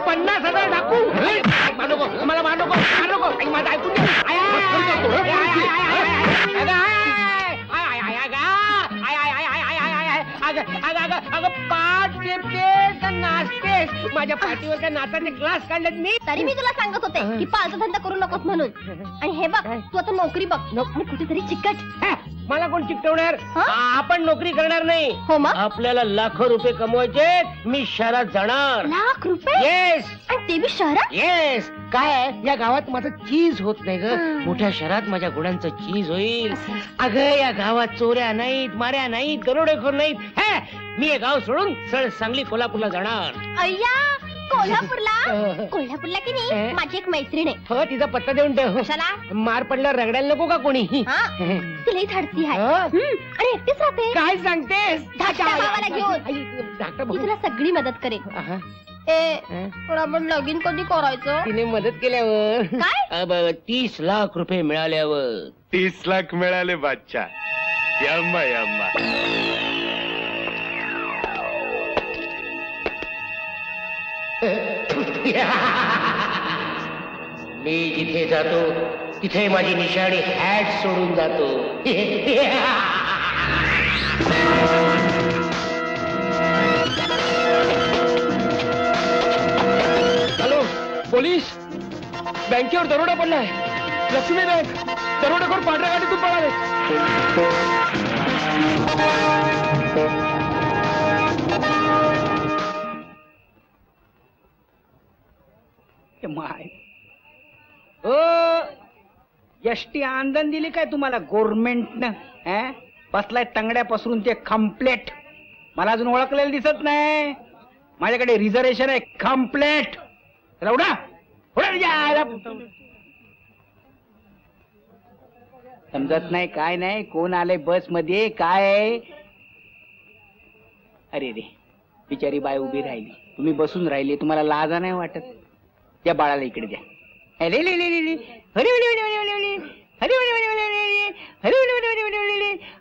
50,000 टाकू. मला मार नको. माझं ऐकून अगं पाठ देते नाचतेस. माझ्या पाठीवर काय नाचाचे क्लास काढलेत मी. तरी मी तुला सांगत होते की पालचा धंदा करू नकोस म्हणून. आणि हे बघ, तू आता नोकरी बघ, कुठेतरी चिकट. मला कोण चिकटवणार? हा? आपण नोकरी करणार नाही. हो मग? आपल्याला लाखो रुपये कमवायचे. मी शहरात जाणार. लाख रुपये? येस आणि ते बी शहरात? येस. काय या गावात माझं चीज होत नाही ग. हं. मोठ्या शहरात माझ्या गुणांचं चीज होईल. अगं या गावात चोऱ्या नाहीत, माऱ्या नाहीत, दरोडेखोर नाहीत. मी हे गाव सोडून सरळ सांगली कोल्हापूरला जाणार. अय्या कोल्हापूरला? कोल्हापूरला की नाही माझी एक मैत्रीण आहे. हो तिचा पत्ता देऊन ठेव. कशाला? मार पडल्यावर रगडायला नको का कोणी? हा, तिलाही धाडसी आहे. हा? आणि एकटीच राहते. काय सांगतेस? धाकट्या भावाला घेऊन. धाकटा ती भाऊ. तुला सगळी मदत करेल. आहा. पण आपण लगीन कधी करायचं? तिने मदत केल्यावर काय? 30 लाख रुपये मिळाल्यावर. 30 लाख मिळाले बादशाह. यम्मा यम्मा. मी जिथे जातो तिथे माझी निशाणी हॅट सोडून जातो. हॅलो पोलीस, बँकेवर दरोडा पडलाय. लक्ष्मी बँक. दरोडेखोर पांढऱ्या गाडीतून पळाले. माय एसटी आंदन दिली काय तुम्हाला गव्हर्नमेंटनं? बसलाय तंगड्या पसरून ते कम्प्लेट. मला अजून ओळखलेलं दिसत नाही. माझ्याकडे रिझर्वेशन आहे कम्प्लेट. उडा समजत नाही काय नाही. कोण आलंय बस मध्ये काय? अरे रे बिचारी बाय उभी राहिली. तुम्ही बसून राहिले. तुम्हाला लाजा नाही वाटत? त्या बाळाला इकडे द्या. अरे ले ले ले ले. हरी हरी हरी हरी हरी हरी हरी हरी हरी हरी हरी हरी हरी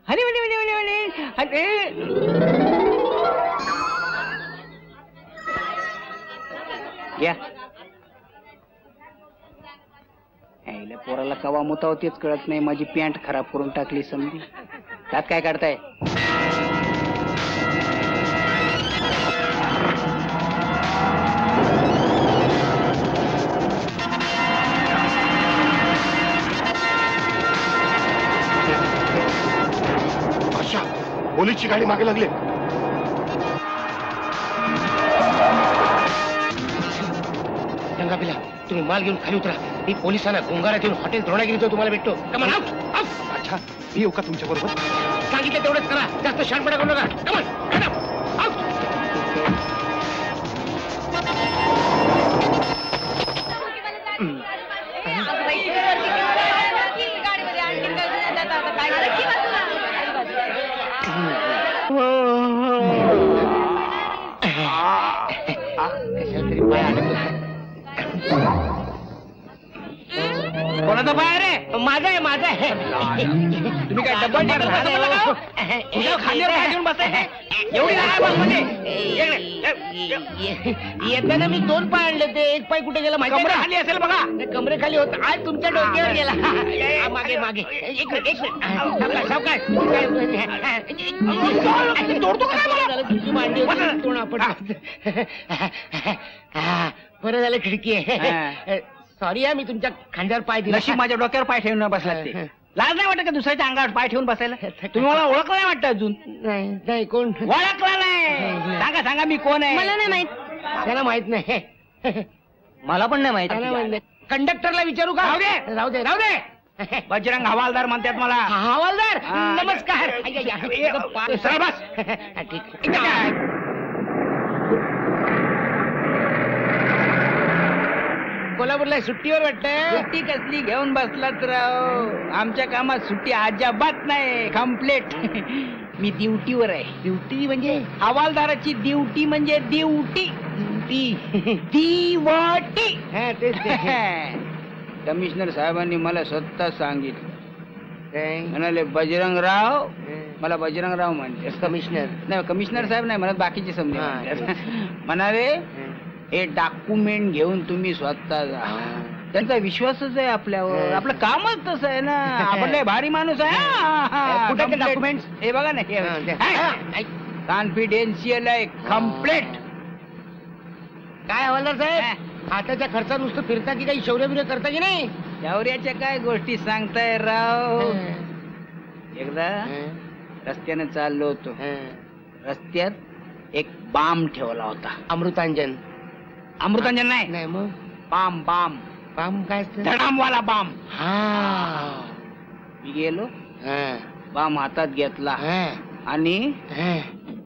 हरी हरी हरी हरी या. यायला पोराला कवा मुताव तेच कळत नाही. माझी पॅन्ट खराब करून टाकली समजी. त्यात काय काढताय? पोलीसची गाडी मागे लागली. रंगापिला तुम्ही माल घेऊन खाली उतरा. मी पोलिसांना गोंगारात येऊन हॉटेल द्रोणागिरीचं तुम्हाला भेटतो. कमान आउट. अच्छा मी येऊ का तुमच्या बरोबर? सांगितलं तेवढंच करा. जास्त शहाणपणा करू नका. कमान आउट. कोणाचा पाय रे? माझा आहे माझा आहे. तुम्ही काय डबल खांद्यावर घेऊन बसाय? एवढी येताना मी 2 पाय आणले ते. एक पाय कुठे गेला माहिती? कमरे खाली असेल बघा. कमरे खाली होत. आज तुमच्या डोक्यावर गेला. मागे मागे. एक मिनिट सावकाश. मांडी बरं झालं खिडकी आहे. सॉरी मी तुमच्या खांद्यावर पाय दिला. नशीब माझ्या डोक्यावर पाय ठेवून बसला ते. लाज नाही वाटत का दुसऱ्याच्या अंगावर पाय ठेवून बसायला? तुम्ही मला ओळखलं नाही वाटतं अजून? नाही कोण ओळखला नाही? सांगा सांगा मी कोण आहे? मला नाही माहित. त्याला माहित नाही. मला पण नाही माहित. कंडक्टरला विचारू का? राहू दे राहू दे. बजरंग हवालदार म्हणतात मला. हवालदार नमस्कार. ठीक. कोल्हापूरला सुट्टीवर वाटतं? सुट्टी कसली घेऊन बसलात राव? आमच्या कामात सुट्टी अजिबात नाही. कम्प्लेट. मी ड्युटीवर आहे. ड्युटी म्हणजे? हवालदाराची ड्युटी म्हणजे ड्युटी. दिवाटी. कमिशनर साहेबांनी मला स्वतः सांगितलं. म्हणाले बजरंगराव. मला बजरंगराव म्हणते. कमिशनर नाही कमिशनर साहेब नाही म्हणत. बाकीचे समजा म्हणाले हे डॉक्युमेंट घेऊन तुम्ही स्वतः जा. त्यांचा विश्वासच आहे आपल्यावर. आपलं कामच तसं आहे ना. आपण लय भारी माणूस आहे. कुठे डॉक्युमेंट? हे बघा ना. कॉन्फिडेन्शियल आहे. कम्प्लेट. काय हवालदार साहेब हाताच्या खर्चा नुसतं फिरता की काही शौर्य बिर्य करता की नाही? शौर्याच्या काय गोष्टी सांगताय राव? एकदा रस्त्याने चाललो होतो. रस्त्यात एक बाम ठेवला होता. अमृतांजन. अमृतांजन नाही, नाही मग बाम बाम बाम काय असतं? धडामवाला बाम. हा मी गेलो, बाम हातात घेतला आणि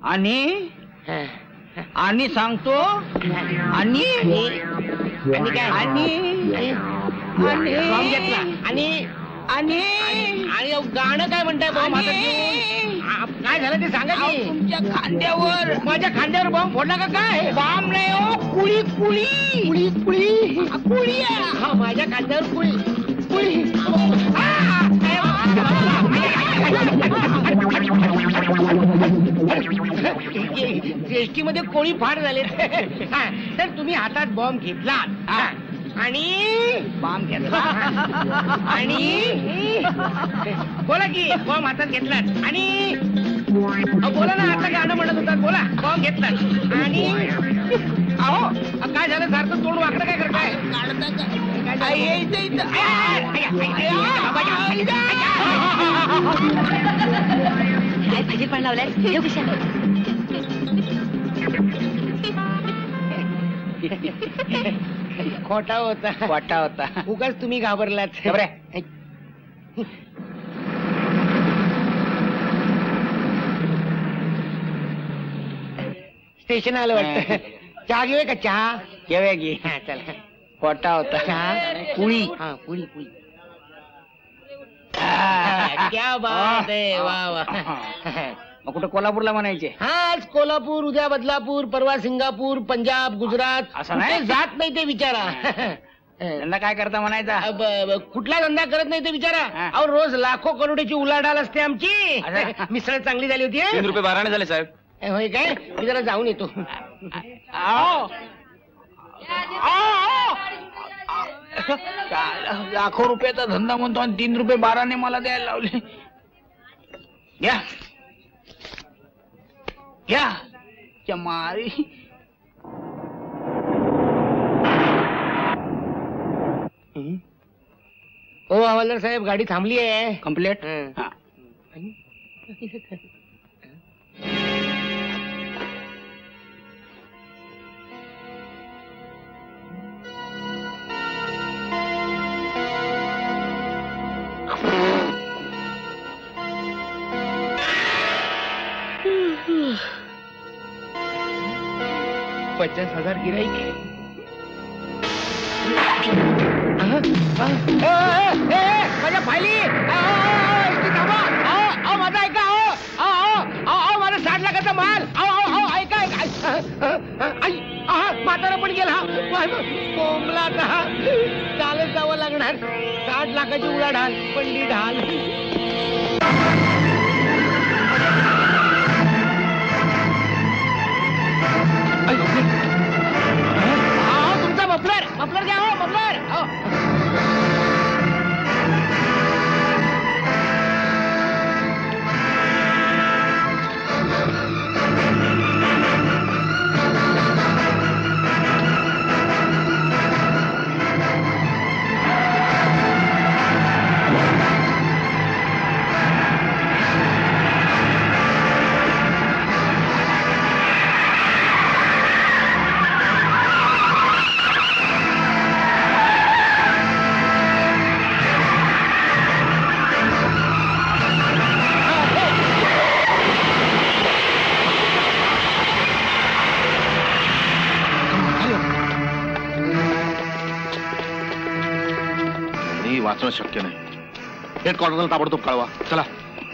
आणि आणि सांगतो आणि काय बॉम्ब घेतला आणि आणि आणि गाणं काय म्हणताय बॉम्ब हातात घेऊन? काय झालं ते सांगा की. तुमच्या खांद्यावर, माझ्या खांद्यावर बॉम्ब फोडला का काय? बाम नाही हो, कुळी कुळी कुळी कुळी कुळी. हा माझ्या खांद्यावर कुळी कुळी. जीएसटी मध्ये कोळी फार झाले. तर तुम्ही हातात बॉम्ब घेतला आणि बाम घेतला आणि बोला की बॉम्ब हातात घेतलात आणि बोला ना, आता गाणं म्हणत होता, बोला. बॉम्ब घेतलात आणि अहो काय झालं? सारखं तोंड वाकडं काय करताय? काय भाजी पण लावलाय खोटा होता. वाटा होता. उगाच तुम्ही घाबरलात. स्टेशन आलं वाटतं. चहा घेऊया का? चहा घेऊया की. हा चला. खोटा होता. चहा कुळी. हा कुळी कुळी. क्या बात आहे. वा वा. मग कुठं कोल्हापूरला म्हणायचे? हा आज कोल्हापूर, उद्या बदलापूर, परवा सिंगापूर, पंजाब, गुजरात. असं नाही? कुठे जात नाही ते विचारा. त्यांना काय करता म्हणायचा? कुठला धंदा करत नाही ते विचारा. अहो रोज लाखो करोडीची उलाढाल असते आमची. मिसळ चांगली झाली होती. 3 रुपये 12 झाले साहेब. होय काय? मी जरा जाऊन येतो. लाखो रुपयाचा धंदा म्हणतो आणि 3 रुपये 12 मला द्यायला लावले. घ्या घ्या चमारी. हो हवालदार साहेब, गाडी थांबली आहे. कंप्लेट. $50,000 गिराईक. माझ्या फायली माझा ऐका. माझा 60 लाखाचा माल. ऐका म्हातारा पण गेला. बोंबला चालत जावं लागणार. 60 लाखाची उलाढाल पडली ढाल. तुमचा मफलर मफलर घ्या. हो मफलर. वाचणं शक्य नाही. हेड क्वार्टरला ताबडतोब कळवा. चला.